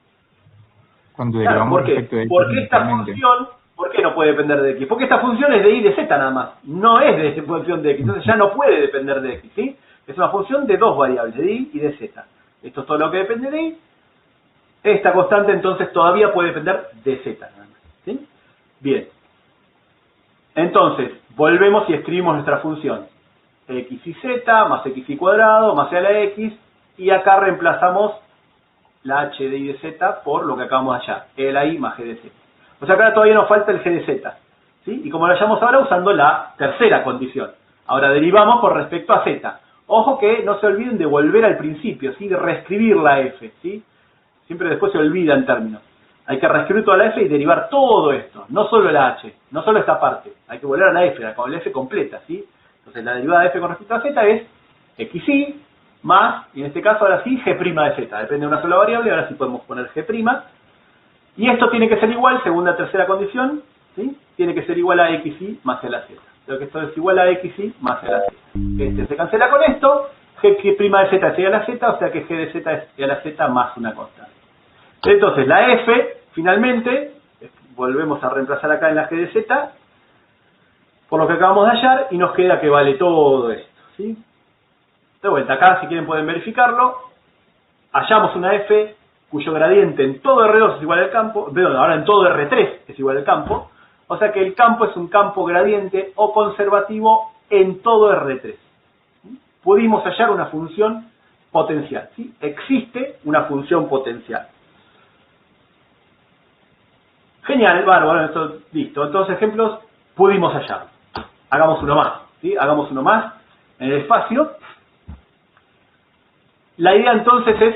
[SPEAKER 2] Cuando
[SPEAKER 1] Claro,
[SPEAKER 2] derivamos
[SPEAKER 1] ¿por qué?
[SPEAKER 2] respecto de x
[SPEAKER 1] Porque esta
[SPEAKER 2] inicialmente.
[SPEAKER 1] función, ¿por qué no puede depender de x? Porque esta función es de y de z nada más, no es de función de x, entonces ya no puede depender de x, ¿sí? Es una función de dos variables, de y de z. Esto es todo lo que depende de y. Esta constante entonces todavía puede depender de z, nada más, ¿sí? Bien. Entonces, volvemos y escribimos nuestra función. X y z más x y cuadrado más e a la x, y acá reemplazamos la h de y de z por lo que acabamos de hallar, e a la y más g de z. O sea que ahora todavía nos falta el g de z, ¿sí? Y como lo hallamos ahora usando la tercera condición. Ahora derivamos con respecto a z. Ojo que no se olviden de volver al principio, ¿sí? De reescribir la f, ¿sí? Siempre después se olvidan términos. Hay que reescribir toda la f y derivar todo esto, no solo la h, no solo esta parte. Hay que volver a la f, la f completa, ¿sí? Entonces la derivada de f con respecto a z es xy más, y en este caso ahora sí, g' de z. Depende de una sola variable, ahora sí podemos poner g'. Y esto tiene que ser igual, según la tercera condición, ¿sí? Tiene que ser igual a xy más e a la z. Creo que esto es igual a xy más e a la z. Este se cancela con esto, g' de z es e a la z, o sea que g de z es e a la z más una constante. Entonces la f, finalmente, volvemos a reemplazar acá en la g de z, por lo que acabamos de hallar, y nos queda que vale todo esto, ¿sí? De vuelta, acá si quieren pueden verificarlo. Hallamos una f cuyo gradiente en todo R2 es igual al campo, perdón, ahora en todo R3 es igual al campo, o sea que el campo es un campo gradiente o conservativo en todo R3. Pudimos hallar una función potencial, ¿sí? Existe una función potencial. Genial, bárbaro, esto, listo. Entonces, ejemplos, pudimos hallar. Hagamos uno más, ¿sí? Hagamos uno más en el espacio. La idea entonces es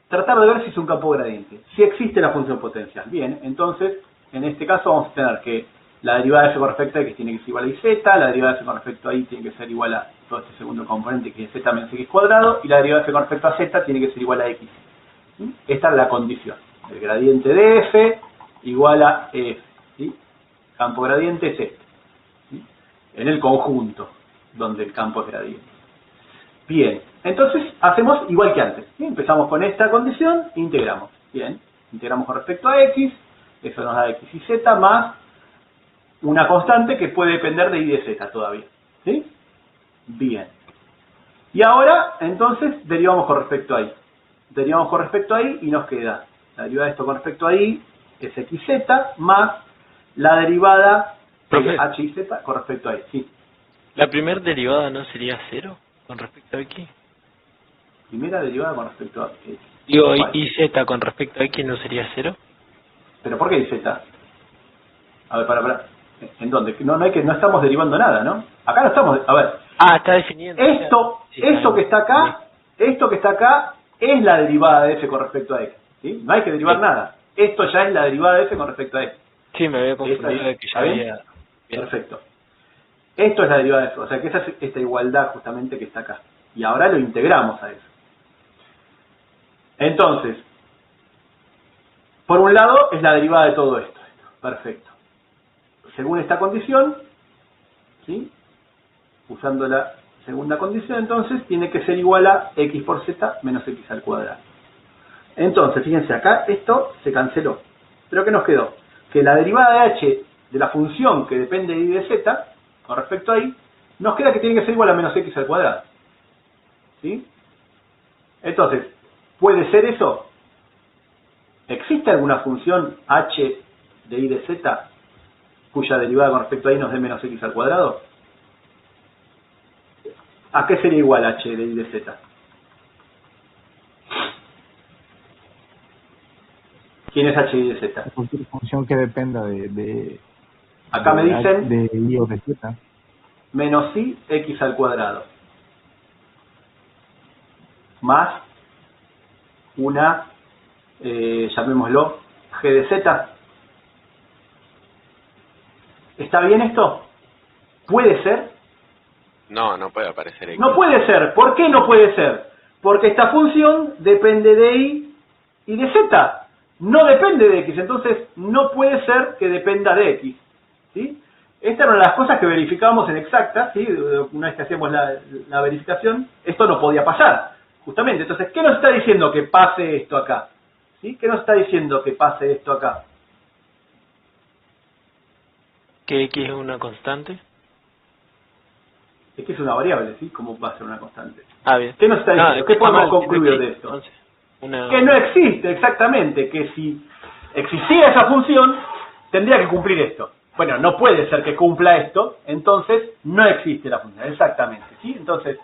[SPEAKER 1] tratar de ver si es un campo gradiente, si existe la función potencial. Bien, entonces, en este caso vamos a tener que la derivada de f con respecto a x tiene que ser igual a z, la derivada de f con respecto a y tiene que ser igual a todo este segundo componente que es z menos x cuadrado, y la derivada de f con respecto a z tiene que ser igual a x. ¿Sí? Esta es la condición. el gradiente de f igual a f, ¿sí? Campo gradiente es este, ¿sí? En el conjunto donde el campo es gradiente. Bien, entonces hacemos igual que antes, ¿sí? Empezamos con esta condición e integramos. Bien, integramos con respecto a x, eso nos da x y z más una constante que puede depender de y de z todavía, ¿sí? Bien. Y ahora, entonces, derivamos con respecto a y. Derivamos con respecto a y y nos queda la derivada de esto con respecto a y es xz más la derivada de h y z con respecto a y. Sí.
[SPEAKER 3] ¿La primera derivada no sería 0 con respecto a x?
[SPEAKER 1] Primera derivada con respecto a x.
[SPEAKER 3] Digo, y z con respecto a x no sería 0.
[SPEAKER 1] ¿Pero por qué y z? A ver, para. ¿En dónde? No estamos derivando nada, ¿no? Acá no estamos... A ver.
[SPEAKER 3] Ah, está definiendo.
[SPEAKER 1] Esto que está acá, esto que está acá es la derivada de f con respecto a x, ¿sí? No hay que derivar nada. Esto ya es la derivada de f con respecto a x.
[SPEAKER 3] Sí, me había confundido de que ya había...
[SPEAKER 1] Perfecto. Esto es la derivada de f, o sea que esa es esta igualdad justamente que está acá. Y ahora lo integramos a eso. Entonces, por un lado es la derivada de todo esto. Perfecto. Según esta condición, ¿sí? Usando la segunda condición, entonces, tiene que ser igual a x por z menos x al cuadrado. Entonces, fíjense, acá esto se canceló. ¿Pero qué nos quedó? Que la derivada de h de la función que depende de y de z, con respecto a y, nos queda que tiene que ser igual a menos x al cuadrado. ¿Sí? Entonces, ¿puede ser eso? ¿Existe alguna función h de y de z cuya derivada con respecto a y nos dé menos x al cuadrado? ¿A qué sería igual h de y de z? ¿Quién es h y de z?
[SPEAKER 2] Cualquier función que dependa de
[SPEAKER 1] acá me dicen
[SPEAKER 2] de y o de z.
[SPEAKER 1] Menos i x al cuadrado más una, llamémoslo, g de z. ¿Está bien esto? ¿Puede ser?
[SPEAKER 4] No, no puede aparecer x.
[SPEAKER 1] No puede ser. ¿Por qué no puede ser? Porque esta función depende de y de z. No depende de x. Entonces no puede ser que dependa de x. ¿Sí? Esta era una de las cosas que verificábamos en Exacta, ¿sí? Una vez que hacíamos la verificación, esto no podía pasar, justamente. Entonces, ¿qué nos está diciendo que pase esto acá? ¿Sí? ¿Qué nos está diciendo que pase esto acá?
[SPEAKER 3] ¿Que x es una constante?
[SPEAKER 1] Es que es una variable, ¿sí? ¿Cómo va a ser una constante?
[SPEAKER 3] Ah, bien.
[SPEAKER 1] ¿Qué nos está diciendo?
[SPEAKER 3] No,
[SPEAKER 1] ¿Qué podemos
[SPEAKER 3] mal,
[SPEAKER 1] concluir de esto?
[SPEAKER 3] Entonces,
[SPEAKER 1] Que no existe, exactamente. Que si existiera esa función, tendría que cumplir esto. Bueno, no puede ser que cumpla esto, entonces no existe la función, exactamente, ¿sí? Entonces,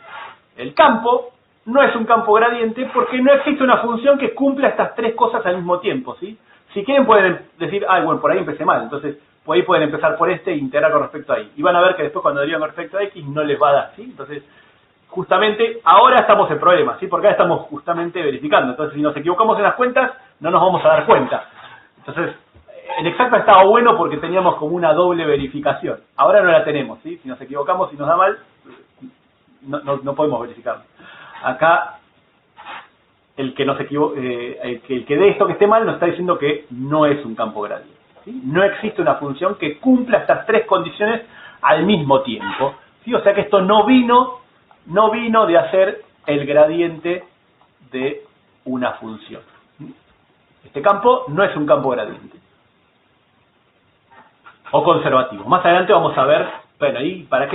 [SPEAKER 1] el campo no es un campo gradiente porque no existe una función que cumpla estas tres cosas al mismo tiempo, ¿sí? Si quieren pueden decir, ay, bueno, por ahí empecé mal, entonces por ahí pueden empezar por este e integrar con respecto a y. Y van a ver que después cuando derivan con respecto a x no les va a dar, ¿sí? Entonces, justamente ahora estamos en problemas, ¿sí? Porque ahora estamos justamente verificando, entonces si nos equivocamos en las cuentas, no nos vamos a dar cuenta. Entonces, en Exacta estaba bueno porque teníamos como una doble verificación. Ahora no la tenemos, ¿sí? Si nos equivocamos y nos da mal, no podemos verificarlo. Acá, el que el que dé esto que esté mal nos está diciendo que no es un campo gradiente, ¿sí? No existe una función que cumpla estas tres condiciones al mismo tiempo, ¿sí? O sea que esto no vino de hacer el gradiente de una función. Este campo no es un campo gradiente. O conservativo. Más adelante vamos a ver, bueno, ¿y para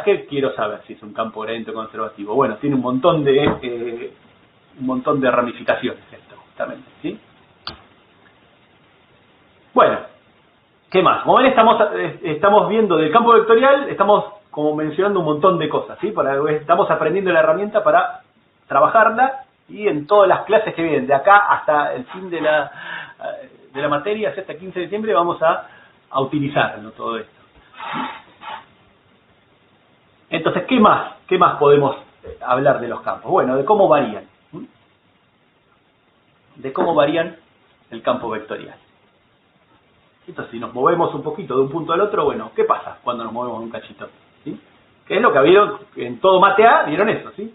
[SPEAKER 1] qué quiero saber si es un campo gradiente o conservativo? Bueno, tiene un montón de ramificaciones esto, justamente, ¿sí? Bueno, ¿qué más? Como ven, estamos viendo del campo vectorial, estamos como mencionando un montón de cosas, ¿sí? Estamos aprendiendo la herramienta para trabajarla y en todas las clases que vienen, de acá hasta el fin de la materia, hasta el 15 de diciembre, vamos a utilizarlo todo esto. Entonces, ¿qué más podemos hablar de los campos? Bueno, de cómo varían. De cómo varían el campo vectorial. Entonces, si nos movemos un poquito de un punto al otro, bueno, ¿qué pasa cuando nos movemos un cachito? ¿Sí? ¿Qué es lo que ha habido en todo mate A? ¿Vieron eso? ¿Sí?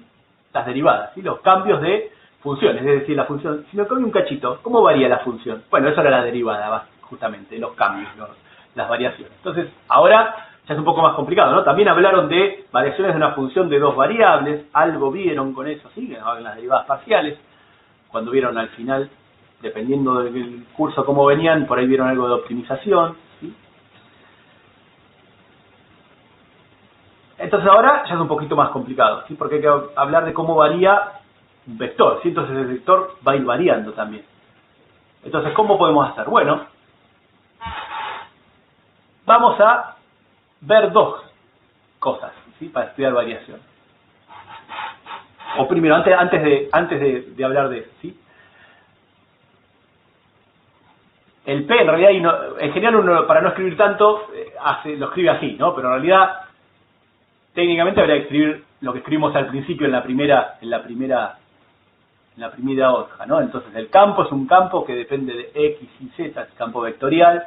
[SPEAKER 1] Las derivadas, ¿sí? Los cambios de funciones, es decir, la función, sino que hay un cachito. ¿Cómo varía la función? Bueno, eso era la derivada, justamente, los cambios, las variaciones. Entonces, ahora ya es un poco más complicado, ¿no? También hablaron de variaciones de una función de dos variables, algo vieron con eso, ¿sí? En las derivadas parciales, cuando vieron al final, dependiendo del curso cómo venían, por ahí vieron algo de optimización, ¿sí? Entonces ahora ya es un poquito más complicado, ¿sí? Porque hay que hablar de cómo varía un vector, ¿sí? Entonces el vector va a ir variando también. Entonces, ¿cómo podemos hacer? Bueno, vamos a ver dos cosas, ¿sí? Para estudiar variación. O primero, antes de hablar de eso, ¿sí? El P en realidad, en general uno para no escribir tanto, lo escribe así, ¿no? Pero en realidad, técnicamente habría que escribir lo que escribimos al principio en la primera hoja, ¿no? Entonces el campo es un campo que depende de X y Z, es campo vectorial,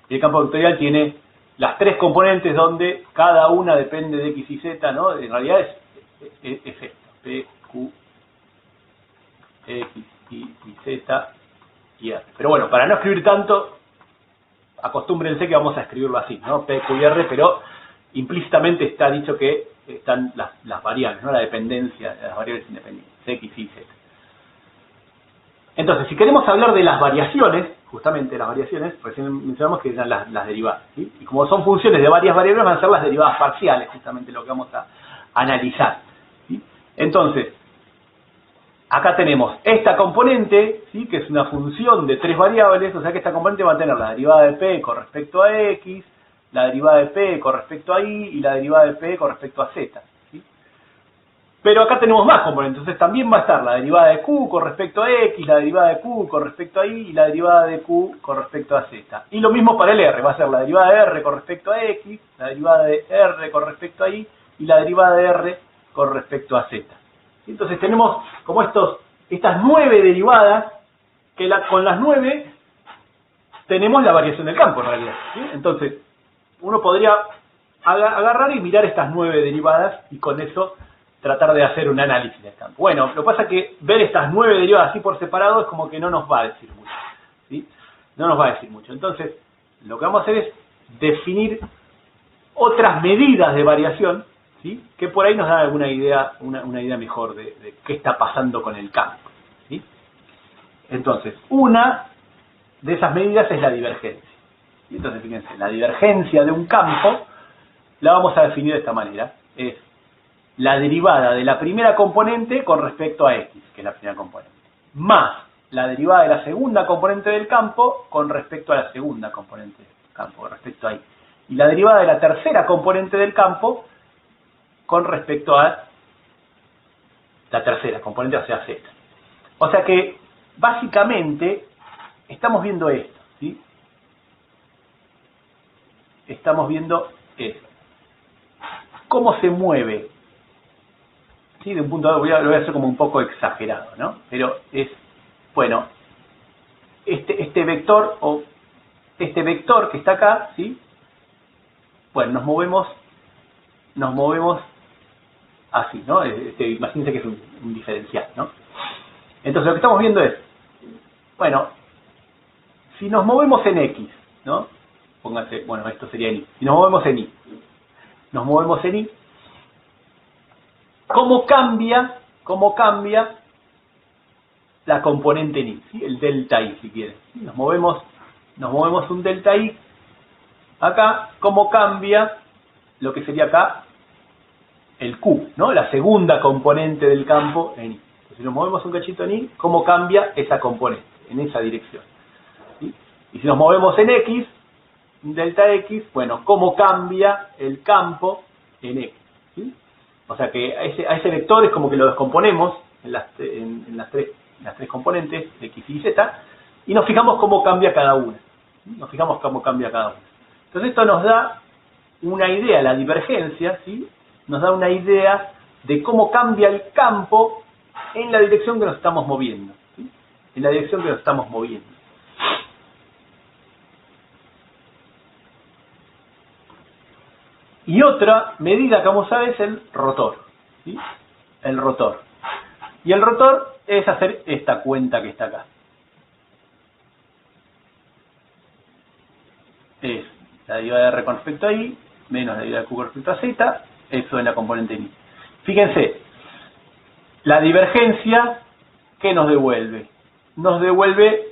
[SPEAKER 1] y el campo vectorial tiene las tres componentes donde cada una depende de X y Z, ¿no? En realidad es esto, P, Q, X, Y, Z y R. Pero bueno, para no escribir tanto, acostúmbrense que vamos a escribirlo así, ¿no? P, Q y R, pero implícitamente está dicho que están las variables, ¿no? La dependencia de las variables independientes, X, Y, Z. Entonces, si queremos hablar de las variaciones, justamente las variaciones, recién mencionamos que eran las derivadas, ¿sí? Y como son funciones de varias variables, van a ser las derivadas parciales, justamente lo que vamos a analizar, ¿sí? Entonces, acá tenemos esta componente, ¿sí? Que es una función de tres variables, o sea que esta componente va a tener la derivada de P con respecto a X, la derivada de P con respecto a Y y la derivada de P con respecto a Z. Pero acá tenemos más componentes, entonces también va a estar la derivada de Q con respecto a X, la derivada de Q con respecto a Y y la derivada de Q con respecto a Z. Y lo mismo para el R, va a ser la derivada de R con respecto a X, la derivada de R con respecto a Y y la derivada de R con respecto a Z. Entonces tenemos como estas 9 derivadas, que con las 9 tenemos la variación del campo en realidad, ¿sí? Entonces uno podría agarrar y mirar estas 9 derivadas y con eso tratar de hacer un análisis del campo. Bueno, lo que pasa es que ver estas 9 derivadas así por separado es como que no nos va a decir mucho, ¿sí? No nos va a decir mucho. Entonces, lo que vamos a hacer es definir otras medidas de variación, ¿sí? Que por ahí nos da alguna idea, una idea mejor de qué está pasando con el campo, ¿sí? Entonces, una de esas medidas es la divergencia. Y entonces, fíjense, la divergencia de un campo la vamos a definir de esta manera. Es la derivada de la primera componente con respecto a X, que es la primera componente, más la derivada de la segunda componente del campo con respecto a la segunda componente del campo, con respecto a Y. Y la derivada de la tercera componente del campo con respecto a la tercera componente, o sea, Z. O sea que, básicamente, estamos viendo esto, ¿sí? Estamos viendo esto. ¿Cómo se mueve? Sí, de un punto a otro, lo voy a hacer como un poco exagerado, ¿no? Pero es, bueno, este vector que está acá, ¿sí? Bueno, nos movemos así, ¿no? Imagínense que es un diferencial, ¿no? Entonces lo que estamos viendo es, bueno, si nos movemos en X, ¿no? Pónganse, bueno, esto sería en Y. Si nos movemos en Y, ¿cómo cambia la componente en Y? ¿Sí? El delta Y, si quieren. ¿Sí? Nos movemos un delta Y acá, ¿cómo cambia lo que sería acá el Q, ¿no? La segunda componente del campo en Y. Entonces, si nos movemos un cachito en Y, ¿cómo cambia esa componente en esa dirección? ¿Sí? Y si nos movemos en X, delta X, bueno, ¿cómo cambia el campo en X? ¿Sí? O sea que a ese vector es como que lo descomponemos en las tres componentes, X y Z, y nos fijamos cómo cambia cada una. ¿Sí? Entonces esto nos da una idea, la divergencia, ¿sí? Nos da una idea de cómo cambia el campo en la dirección que nos estamos moviendo. ¿Sí? En la dirección que nos estamos moviendo. Y otra medida que vamos a ver es el rotor, ¿sí? El rotor. Y el rotor es hacer esta cuenta que está acá. Es la derivada de R con respecto a I menos la derivada de Q con respecto a Z, eso en la componente I. Fíjense, la divergencia, ¿qué nos devuelve? Nos devuelve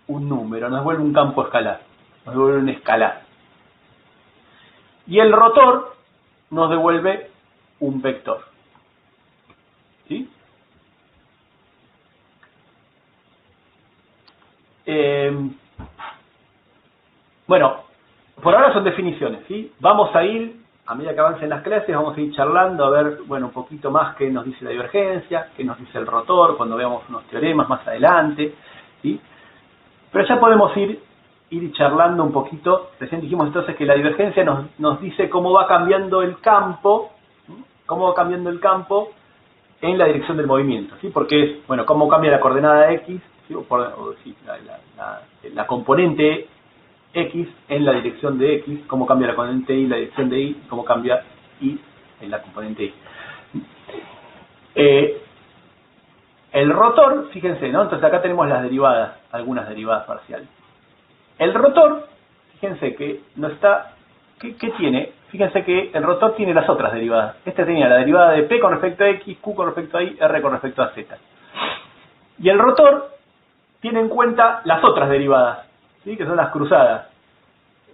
[SPEAKER 1] un número, nos devuelve un campo escalar, nos devuelve un escalar. Y el rotor nos devuelve un vector. ¿Sí? Bueno, por ahora son definiciones, ¿sí? Vamos a ir, a medida que avancen las clases, vamos a ir charlando a ver, bueno, un poquito más qué nos dice la divergencia, qué nos dice el rotor, cuando veamos unos teoremas más adelante, ¿sí? Pero ya podemos ir charlando un poquito. Recién dijimos entonces que la divergencia nos dice cómo va cambiando el campo, ¿sí? Cómo va cambiando el campo en la dirección del movimiento, ¿sí? Porque es, bueno, cómo cambia la coordenada X, ¿sí? La componente X en la dirección de X, cómo cambia la componente Y en la dirección de Y, cómo cambia Y en la componente Y. El rotor, fíjense, ¿no? Entonces acá tenemos las derivadas, algunas derivadas parciales. El rotor, fíjense que no está... ¿Qué tiene? Fíjense que el rotor tiene las otras derivadas. Este tenía la derivada de P con respecto a X, Q con respecto a Y, R con respecto a Z. Y el rotor tiene en cuenta las otras derivadas, ¿sí? Que son las cruzadas.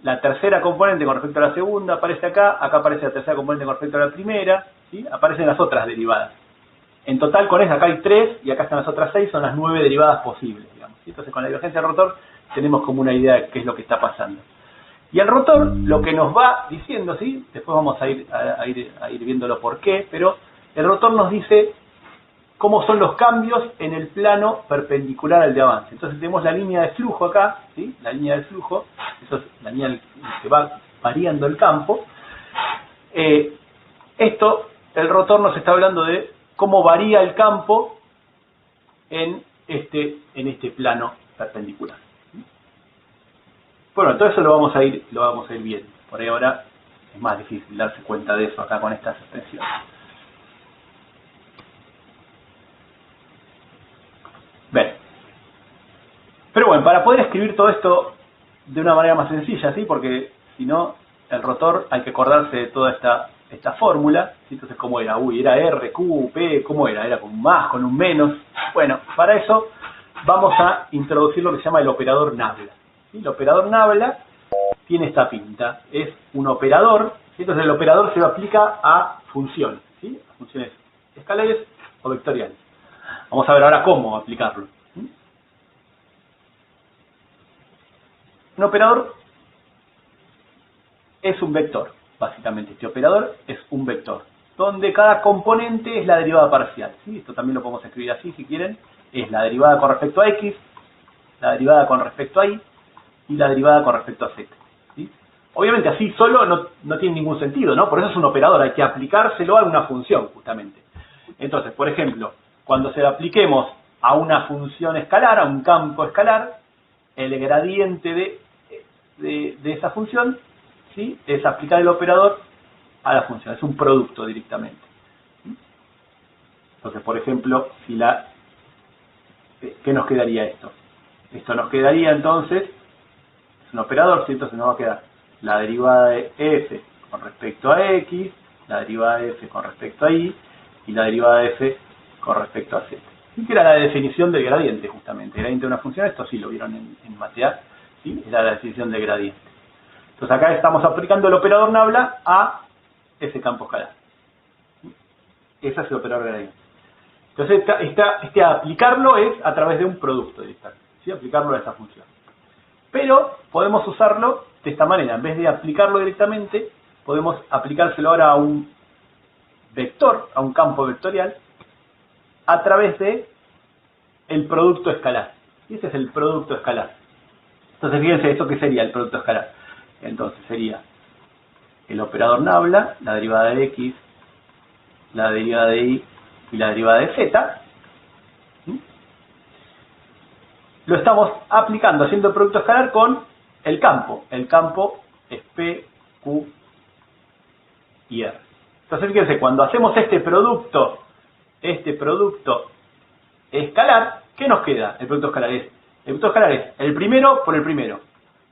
[SPEAKER 1] La tercera componente con respecto a la segunda aparece acá, acá aparece la tercera componente con respecto a la primera, ¿sí? Aparecen las otras derivadas. En total con esa acá hay 3 y acá están las otras 6, son las 9 derivadas posibles, digamos, ¿sí? Entonces con la divergencia del rotor tenemos como una idea de qué es lo que está pasando. Y el rotor lo que nos va diciendo, ¿sí? Después vamos a ir viéndolo por qué, pero el rotor nos dice cómo son los cambios en el plano perpendicular al de avance. Entonces tenemos la línea de flujo acá, ¿sí? La línea de flujo, eso es la línea en que va variando el campo. Esto, el rotor nos está hablando de cómo varía el campo en este plano perpendicular. Bueno, todo eso lo vamos a ir viendo. Por ahí ahora es más difícil darse cuenta de eso acá con estas expresiones. Bien. Pero bueno, para poder escribir todo esto de una manera más sencilla, ¿sí? Porque si no, el rotor hay que acordarse de toda esta fórmula, ¿sí? Entonces, ¿cómo era? Era R, Q, P, ¿cómo era? ¿Era con un más, con un menos? Bueno, para eso vamos a introducir lo que se llama el operador Nabla. ¿Sí? El operador Nabla tiene esta pinta, es un operador, ¿sí? Entonces el operador se aplica a funciones, ¿sí? A funciones escalares o vectoriales. Vamos a ver ahora cómo aplicarlo. Un operador es un vector, básicamente. Este operador es un vector, donde cada componente es la derivada parcial, ¿sí? Esto también lo podemos escribir así si quieren. Es la derivada con respecto a X, la derivada con respecto a Y y la derivada con respecto a Z, ¿sí? Obviamente así solo no tiene ningún sentido, ¿no? Por eso es un operador, hay que aplicárselo a una función, justamente. Entonces, por ejemplo, cuando se lo apliquemos a una función escalar, a un campo escalar, el gradiente de esa función, ¿sí? Es aplicar el operador a la función, es un producto directamente. Entonces, por ejemplo, si ¿qué nos quedaría esto? Esto nos quedaría entonces, es un operador, ¿sí? Entonces nos va a quedar la derivada de f con respecto a x, la derivada de f con respecto a y la derivada de f con respecto a z. Y que era la definición del gradiente, justamente. El gradiente de una función, esto sí lo vieron en Matear, ¿sí? Era la definición del gradiente. Entonces acá estamos aplicando el operador Nabla a ese campo escalar. Ese es el operador gradiente. Entonces aplicarlo es a través de un producto directamente, ¿sí? Aplicarlo a esa función. Pero podemos usarlo de esta manera. En vez de aplicarlo directamente, podemos aplicárselo ahora a un vector, a un campo vectorial, a través de el producto escalar. Y ese es el producto escalar. Entonces fíjense, ¿esto qué sería el producto escalar? Entonces sería el operador Nabla, la derivada de x, la derivada de y la derivada de z. ¿Sí? Lo estamos aplicando, haciendo el producto escalar con el campo. El campo es P, Q y R. Entonces fíjense, cuando hacemos este producto escalar, ¿qué nos queda? El producto escalar es el primero por el primero,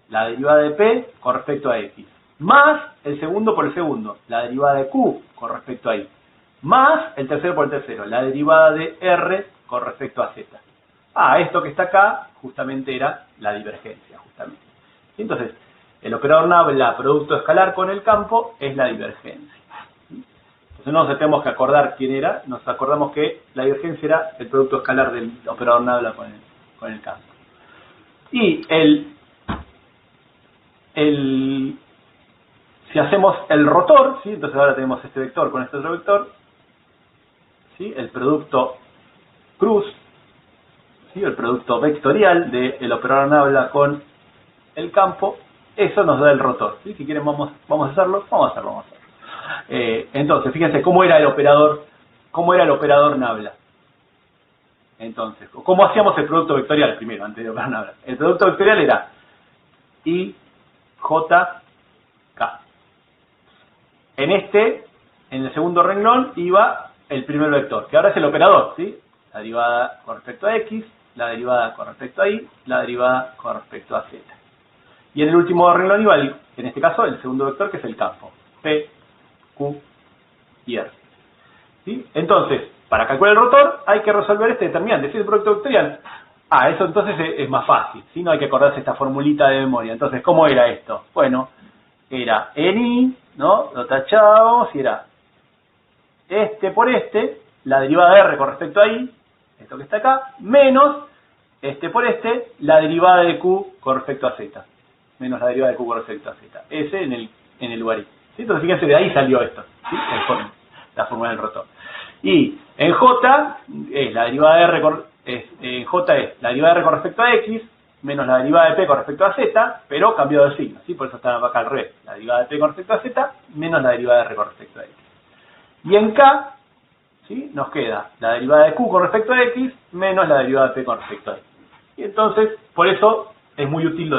[SPEAKER 1] la derivada de P con respecto a X, más el segundo por el segundo, la derivada de Q con respecto a Y, más el tercero por el tercero, la derivada de R con respecto a Z. Esto que está acá justamente era la divergencia, justamente. Entonces, el operador nabla producto escalar con el campo es la divergencia. Entonces no nos tenemos que acordar quién era, nos acordamos que la divergencia era el producto escalar del operador nabla con el campo. Y si hacemos el rotor, ¿sí? Entonces ahora tenemos este vector con este otro vector, ¿sí? El producto cruz, ¿sí? El producto vectorial del operador nabla con el campo, eso nos da el rotor, ¿sí? Si quieren vamos a hacerlo, vamos a hacerlo. Entonces, fíjense cómo era el operador nabla. Entonces, ¿cómo hacíamos el producto vectorial primero, antes de operar nabla? El producto vectorial era I, J, K. En el segundo renglón iba el primer vector, que ahora es el operador, ¿sí? La derivada con respecto a X, la derivada con respecto a Y, la derivada con respecto a Z. Y en el último renglón iba, en este caso, el segundo vector, que es el campo, P, Q y R. ¿Sí? Entonces, para calcular el rotor hay que resolver este determinante, ¿sí? El producto vectorial. Eso entonces es más fácil, ¿sí? No hay que acordarse esta formulita de memoria. Entonces, ¿cómo era esto? Bueno, era en I, ¿no? Lo tachábamos y era este por este, la derivada de R con respecto a I, esto que está acá, menos este por este, la derivada de Q con respecto a Z. Menos la derivada de Q con respecto a Z. Ese en el lugarito. ¿Sí? Entonces, fíjense, de ahí salió esto, ¿sí? La fórmula del rotor. Y en J es la derivada de R en J es la derivada de R con respecto a X menos la derivada de P con respecto a Z, pero cambiado de signo, ¿sí? Por eso está acá al revés. La derivada de P con respecto a Z menos la derivada de R con respecto a X. Y en K, ¿sí? Nos queda la derivada de Q con respecto a X menos la derivada de P con respecto a X. Y entonces, por eso es muy útil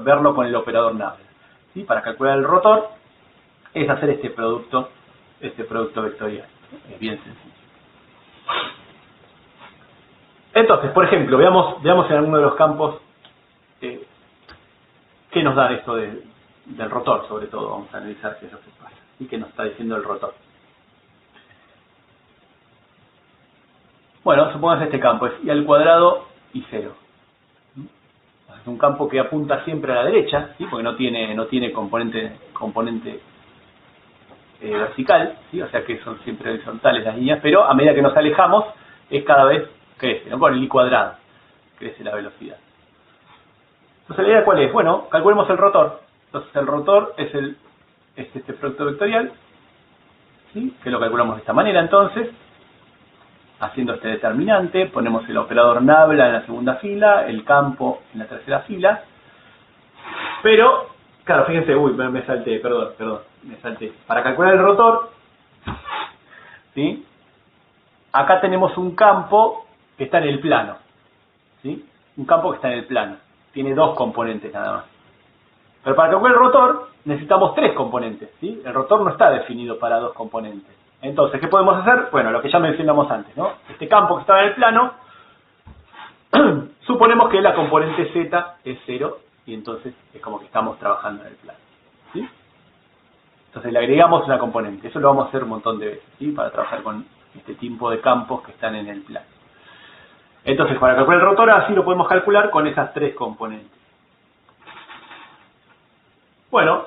[SPEAKER 1] verlo con el operador nabla, ¿sí? Para calcular el rotor es hacer este producto vectorial. Es bien sencillo. Entonces, por ejemplo, veamos en alguno de los campos qué nos da esto del rotor, sobre todo. Vamos a analizar qué es lo que pasa y qué nos está diciendo el rotor. Bueno, supongamos este campo es y al cuadrado y 0. Es un campo que apunta siempre a la derecha, ¿sí? Porque no tiene componente vertical, ¿sí? O sea que son siempre horizontales las líneas, pero a medida que nos alejamos es cada vez crece, ¿no? Con el I cuadrado crece la velocidad. Entonces la idea ¿cuál es? Bueno, calculemos el rotor. Entonces el rotor es este producto vectorial, ¿sí? Que lo calculamos de esta manera. Entonces, haciendo este determinante, ponemos el operador nabla en la segunda fila, el campo en la tercera fila, pero, claro, fíjense, me salté, perdón, me salté. Para calcular el rotor, ¿sí? Acá tenemos un campo que está en el plano, ¿sí? Un campo que está en el plano, tiene dos componentes nada más. Pero para calcular el rotor necesitamos tres componentes, ¿sí? El rotor no está definido para dos componentes. Entonces, ¿qué podemos hacer? Bueno, lo que ya mencionamos antes, ¿no? Este campo que estaba en el plano, suponemos que la componente Z es 0, y entonces es como que estamos trabajando en el plano, ¿sí? Entonces le agregamos una componente. Eso lo vamos a hacer un montón de veces, ¿sí? Para trabajar con este tipo de campos que están en el plano. Entonces, para calcular el rotor, así lo podemos calcular con esas tres componentes. Bueno,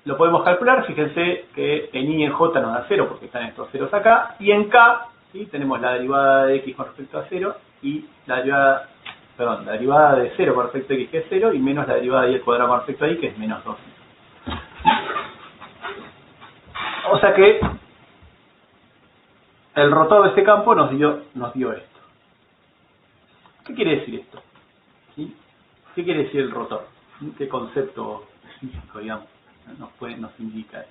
[SPEAKER 1] lo podemos calcular, fíjense que en I y en J nos da 0 porque están estos ceros acá, y en K, ¿sí? Tenemos la derivada de X con respecto a 0, y la derivada de 0 con respecto a X que es 0, y menos la derivada de Y al cuadrado con respecto a Y que es menos 2. O sea que el rotor de este campo nos dio esto. ¿Qué quiere decir esto? ¿Sí? ¿Qué quiere decir el rotor? ¿Qué concepto físico, digamos, nos indica?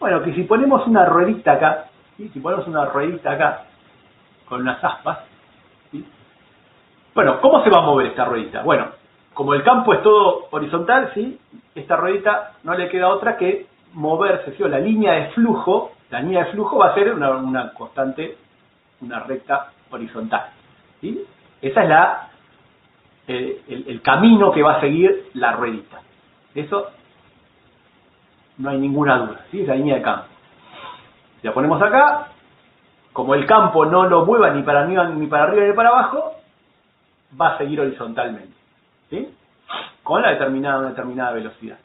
[SPEAKER 1] Bueno, que si ponemos una ruedita acá, ¿sí? Si ponemos una ruedita acá con unas aspas, ¿sí? Bueno, ¿cómo se va a mover esta ruedita? Bueno, como el campo es todo horizontal, ¿sí? Esta ruedita no le queda otra que moverse, ¿sí? O la línea de flujo va a ser una constante, una recta horizontal, ¿sí? Esa es el camino que va a seguir la ruedita. Eso no hay ninguna duda, ¿sí? Es la línea de campo. Si la ponemos acá, como el campo no lo mueva ni para arriba ni para abajo, va a seguir horizontalmente, ¿sí? Con una determinada velocidad.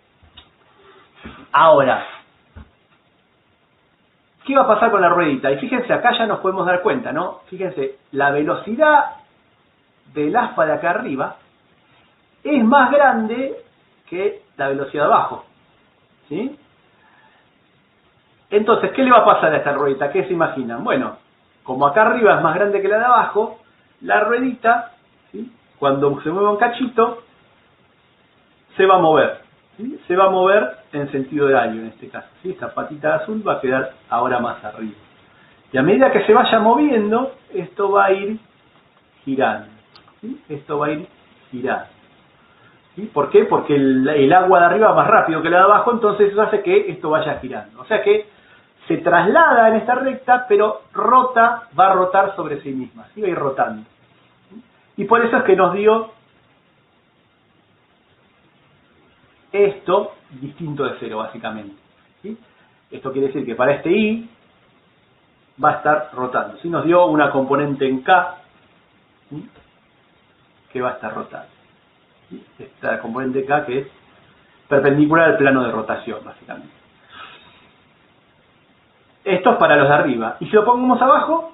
[SPEAKER 1] Ahora, ¿qué va a pasar con la ruedita? Y fíjense, acá ya nos podemos dar cuenta, ¿no? Fíjense, la velocidad del aspa de acá arriba es más grande que la velocidad de abajo, ¿sí? Entonces, ¿qué le va a pasar a esta ruedita? ¿Qué se imaginan? Bueno, como acá arriba es más grande que la de abajo, la ruedita, ¿sí?, cuando se mueva un cachito, se va a mover, ¿sí? Se va a mover en sentido horario en este caso, ¿sí? Esta patita azul va a quedar ahora más arriba. Y a medida que se vaya moviendo, esto va a ir girando, ¿sí? Esto va a ir girando. ¿Sí? ¿Por qué? Porque el agua de arriba va más rápido que la de abajo, entonces eso hace que esto vaya girando. O sea que se traslada en esta recta, pero va a rotar sobre sí misma, ¿sí? Va a ir rotando. ¿Sí? Y por eso es que nos dio esto distinto de cero, básicamente. ¿Sí? Esto quiere decir que para este I va a estar rotando. ¿Sí? Nos dio una componente en K, ¿sí?, que va a estar rotando. ¿Sí? Esta componente K que es perpendicular al plano de rotación, básicamente. Esto es para los de arriba. Y si lo ponemos abajo,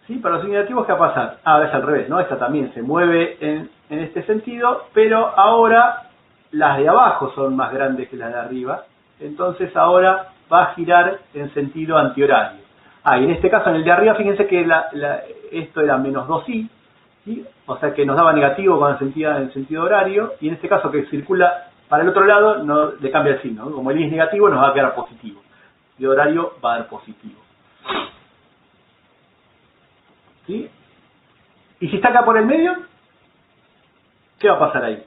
[SPEAKER 1] ¿sí?, para los negativos, ¿qué va a pasar? Ahora es al revés, ¿no? Esta también se mueve en este sentido, pero ahora las de abajo son más grandes que las de arriba. Entonces ahora va a girar en sentido antihorario. Y en este caso, en el de arriba, fíjense que esto era menos 2i, ¿sí? O sea que nos daba negativo con el sentido horario, y en este caso que circula para el otro lado, no le cambia el signo, ¿no? Como el i es negativo, nos va a quedar positivo. Y horario va a dar positivo. ¿Sí? Y si está acá por el medio, ¿qué va a pasar ahí?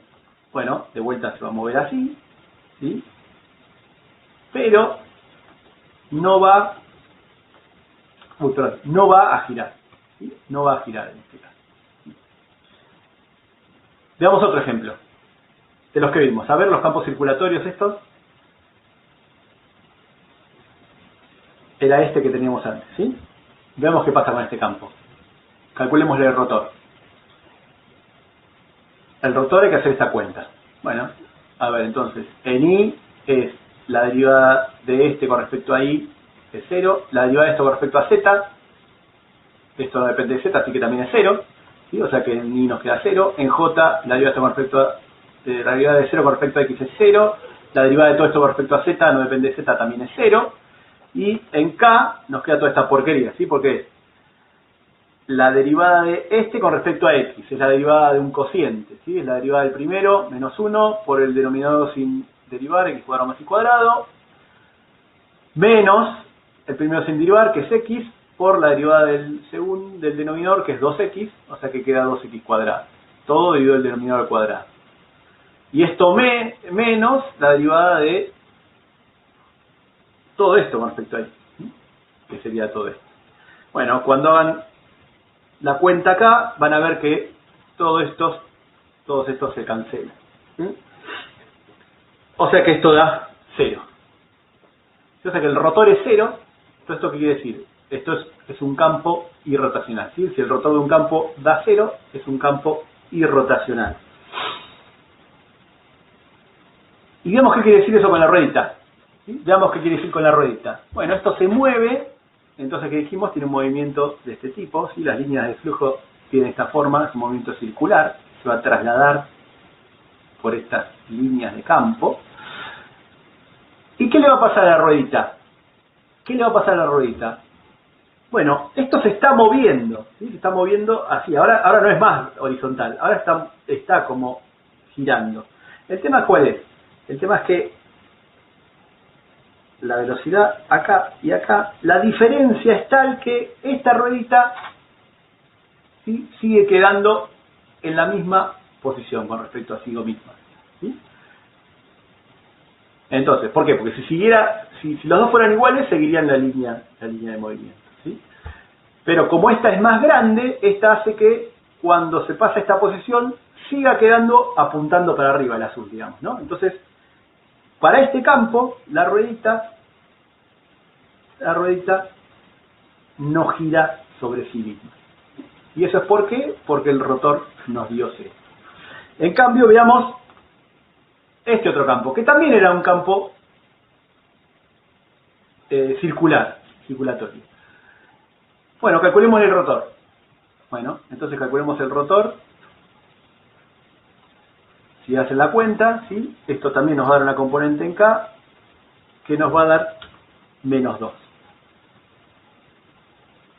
[SPEAKER 1] Bueno, de vuelta se va a mover así, ¿sí?, pero no va a girar, ¿sí? No va a girar en este caso. ¿Sí? Veamos otro ejemplo de los que vimos. A ver los campos circulatorios estos. Era este que teníamos antes, ¿sí? Veamos qué pasa con este campo. Calculemos el rotor. El rotor hay que hacer esta cuenta. Bueno, a ver, entonces, en I es la derivada de este con respecto a I es 0, la derivada de esto con respecto a Z, esto no depende de Z, así que también es 0, ¿sí? O sea que en I nos queda 0, en J la derivada de esto con respecto a, la derivada de 0 con respecto a X es 0, la derivada de todo esto con respecto a Z no depende de Z, también es 0, y en K nos queda toda esta porquería, ¿sí? Porque es la derivada de este con respecto a X, es la derivada de un cociente, ¿sí? Es la derivada del primero, menos 1, por el denominador sin derivar, X cuadrado más Y cuadrado, menos el primero sin derivar, que es X, por la derivada del denominador, que es 2X, o sea que queda 2X cuadrado. Todo dividido el denominador al cuadrado. Y esto menos la derivada de todo esto con respecto a X, ¿sí?, que sería todo esto. Bueno, cuando hagan la cuenta acá, van a ver que todos estos se cancelan, ¿sí? O sea que esto da 0. O sea que el rotor es 0. ¿Esto qué quiere decir? Esto es un campo irrotacional, ¿sí? Si el rotor de un campo da 0, es un campo irrotacional. Y veamos qué quiere decir eso con la ruedita, ¿sí? Veamos qué quiere decir con la ruedita. Bueno, esto se mueve, entonces, ¿qué dijimos? Tiene un movimiento de este tipo, ¿sí? Las líneas de flujo tienen esta forma, es un movimiento circular, se va a trasladar por estas líneas de campo. ¿Y qué le va a pasar a la ruedita? ¿Qué le va a pasar a la ruedita? Bueno, esto se está moviendo, ¿sí? Se está moviendo así. Ahora no es más horizontal, ahora está como girando. ¿El tema cuál es? El tema es que la velocidad acá y acá, la diferencia es tal que esta ruedita, ¿sí?, sigue quedando en la misma posición con respecto a sí misma, ¿sí? Entonces, ¿por qué? Porque si los dos fueran iguales, seguirían la línea de movimiento, ¿sí? Pero como esta es más grande, esta hace que cuando se pasa esta posición, siga quedando apuntando para arriba el azul, digamos, ¿no? Entonces, para este campo, la ruedita no gira sobre sí misma. ¿Y eso es por qué? Porque el rotor nos dio 0. En cambio, veamos otro campo, que también era un campo circulatorio. Bueno, calculemos el rotor. Bueno, entonces calculemos el rotor. Si hacen la cuenta, ¿sí? Esto también nos va a dar una componente en K, que nos va a dar -2.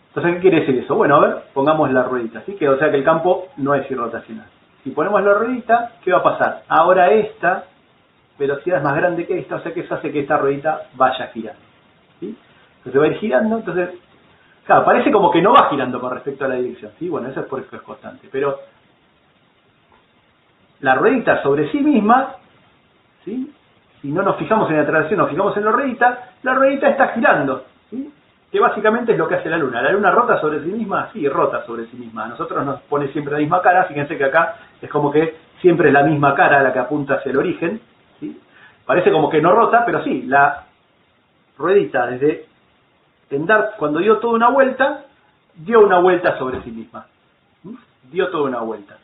[SPEAKER 1] Entonces, ¿qué quiere decir eso? Bueno, a ver, pongamos la ruedita, ¿sí? O sea que el campo no es irrotacional. Si ponemos la ruedita, ¿qué va a pasar? Ahora esta velocidad es más grande que esta, o sea que eso hace que esta ruedita vaya girando, ¿sí? Entonces va a ir girando, entonces, claro, parece como que no va girando con respecto a la dirección, ¿sí? Bueno, eso es porque es constante, pero la ruedita sobre sí misma, ¿sí? Si no nos fijamos en la traslación, nos fijamos en la ruedita está girando, ¿sí? Que básicamente es lo que hace la Luna. ¿La Luna rota sobre sí misma? Sí, rota sobre sí misma. A nosotros nos pone siempre la misma cara. Fíjense que acá es como que siempre es la misma cara la que apunta hacia el origen, ¿sí? Parece como que no rota, pero sí, la ruedita cuando dio toda una vuelta, dio una vuelta sobre sí misma. Dio toda una vuelta.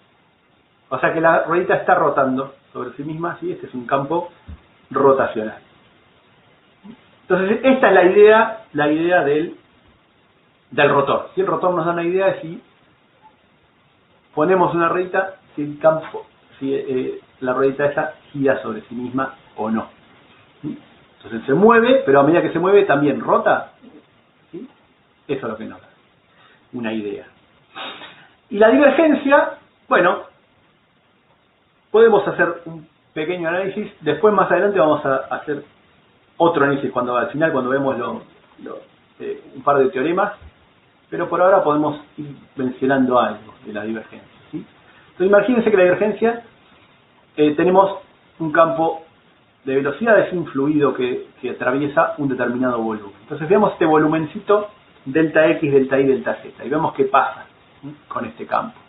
[SPEAKER 1] O sea que la ruedita está rotando sobre sí misma, ¿sí? Este es un campo rotacional. Entonces, esta es la idea del rotor. Si el rotor nos da una idea de si ponemos una ruedita, si la ruedita esa gira sobre sí misma o no. ¿Sí? Entonces se mueve, pero a medida que se mueve también rota. ¿Sí? Eso es lo que nos da una idea. Y la divergencia, bueno, podemos hacer un pequeño análisis. Después, más adelante, vamos a hacer otro análisis al final, cuando vemos un par de teoremas, pero por ahora podemos ir mencionando algo de la divergencia, ¿sí? Entonces imagínense que la divergencia, tenemos un campo de velocidad, es un fluido que atraviesa un determinado volumen. Entonces veamos este volumencito, delta X, delta Y, delta Z, y vemos qué pasa, ¿sí? Con este campo.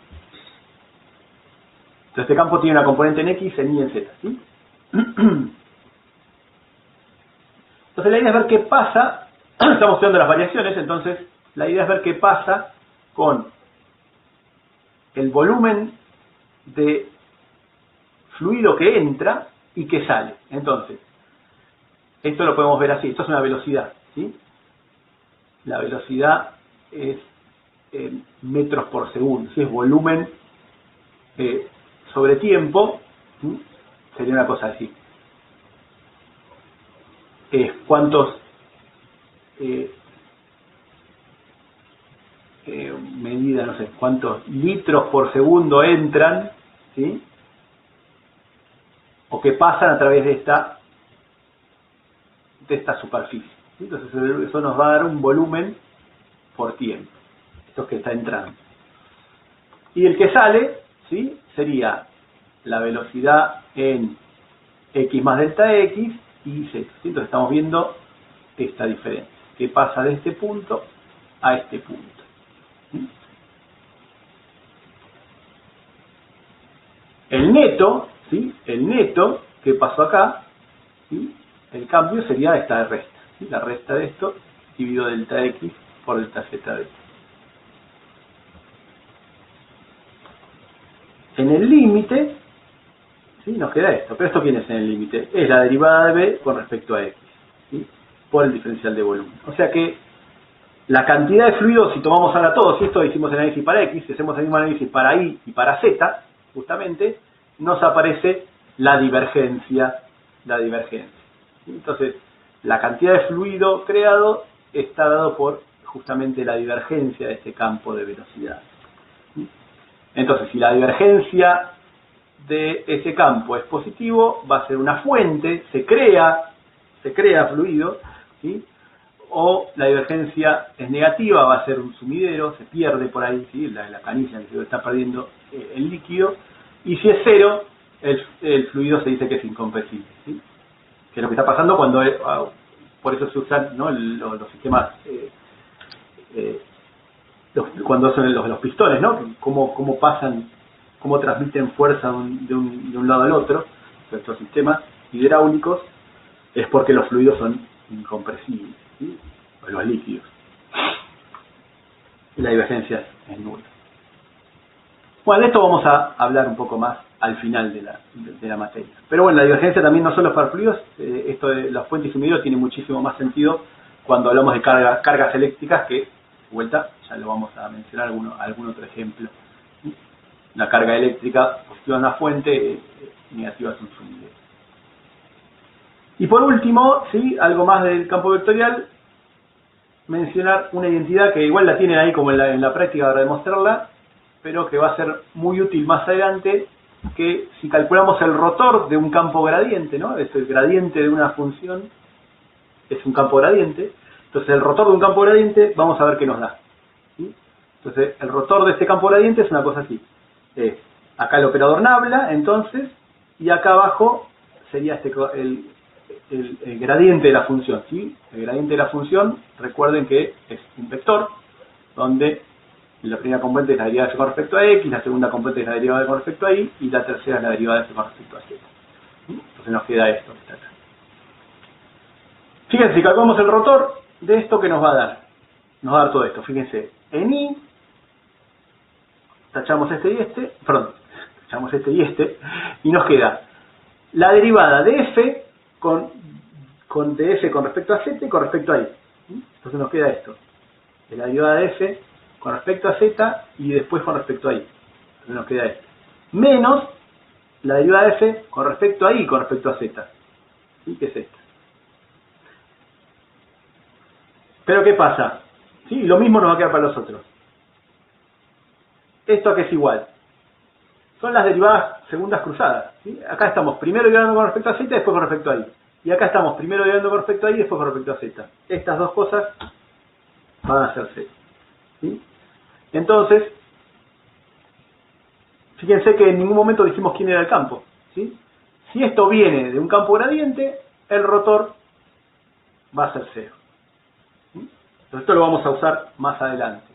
[SPEAKER 1] Entonces este campo tiene una componente en X, en Y, en Z, ¿sí? Entonces la idea es ver qué pasa, estamos estudiando las variaciones, entonces la idea es ver qué pasa con el volumen de fluido que entra y que sale. Entonces, esto lo podemos ver así, esto es una velocidad, ¿sí? La velocidad es metros por segundo, si es volumen sobre tiempo, ¿sí? Sería una cosa así. Cuántos medida, no sé, cuántos litros por segundo entran, ¿sí? O que pasan a través de esta superficie, ¿sí? Entonces eso nos va a dar un volumen por tiempo, esto que está entrando. Y el que sale, ¿sí? Sería la velocidad en X más delta X y Z. Entonces estamos viendo esta diferencia, que pasa de este punto a este punto. ¿Sí? El neto, ¿sí? El neto que pasó acá, ¿sí? El cambio sería esta resta, ¿sí? La resta de esto dividido delta X por delta Z de esto. En el límite, ¿sí? Nos queda esto, pero ¿esto quién es en el límite? Es la derivada de B con respecto a X, ¿sí? Por el diferencial de volumen. O sea que la cantidad de fluido, si tomamos ahora todo, si esto hicimos el análisis para X, si hacemos el mismo análisis para Y y para Z, justamente, nos aparece la divergencia. Entonces, la cantidad de fluido creado está dado por justamente la divergencia de este campo de velocidad. Entonces, si la divergencia de ese campo es positivo, va a ser una fuente, se crea fluido, ¿sí? O la divergencia es negativa, va a ser un sumidero, se pierde por ahí, ¿sí? La canilla que se está perdiendo el líquido, y si es cero, el fluido se dice que es incompresible, ¿sí? Que es lo que está pasando cuando, por eso se usan, ¿no? los sistemas cuando son los pistones, ¿no? Cómo pasan, cómo transmiten fuerza de un lado al otro. Estos sistemas hidráulicos es porque los fluidos son incompresibles, ¿sí? O los líquidos. Y la divergencia es nula. Bueno, de esto vamos a hablar un poco más al final de la materia. Pero bueno, la divergencia también no solo es para fluidos, esto de las fuentes y medios tiene muchísimo más sentido cuando hablamos de cargas eléctricas, que, de vuelta, ya lo vamos a mencionar algún otro ejemplo. La carga eléctrica positiva en una fuente, negativa en su nivel. Y por último, ¿sí? Algo más del campo vectorial, mencionar una identidad que igual la tienen ahí como en la práctica para demostrarla, pero que va a ser muy útil más adelante, que si calculamos el rotor de un campo gradiente, ¿no? Es el gradiente de una función, es un campo gradiente. Entonces el rotor de un campo gradiente, vamos a ver qué nos da, ¿sí? Entonces el rotor de este campo gradiente es una cosa así. Acá el operador nabla, entonces, y acá abajo sería el gradiente de la función, ¿sí? El gradiente de la función, recuerden que es un vector, donde la primera componente es la derivada de f con respecto a x, la segunda componente es la derivada de con respecto a y la tercera es la derivada de f con respecto a z. Entonces nos queda esto que está acá. Fíjense, si calculamos el rotor de esto, ¿qué nos va a dar? Nos va a dar todo esto. Fíjense, en y, tachamos este y este, y nos queda la derivada de f de f con respecto a z y con respecto a y. Entonces nos queda esto, de la derivada de f con respecto a z y después con respecto a y. Entonces nos queda esto. Menos la derivada de f con respecto a y con respecto a z. ¿Sí? ¿Qué es esto? Pero ¿qué pasa? ¿Sí? Lo mismo nos va a quedar para los otros. ¿Esto a qué es igual? Son las derivadas segundas cruzadas, ¿sí? Acá estamos primero derivando con respecto a z y después con respecto a y. Y acá estamos primero derivando con respecto a y y después con respecto a z. Estas dos cosas van a ser cero, ¿sí? Entonces, fíjense que en ningún momento dijimos quién era el campo, ¿sí? Si esto viene de un campo gradiente, el rotor va a ser cero, ¿sí? Entonces esto lo vamos a usar más adelante.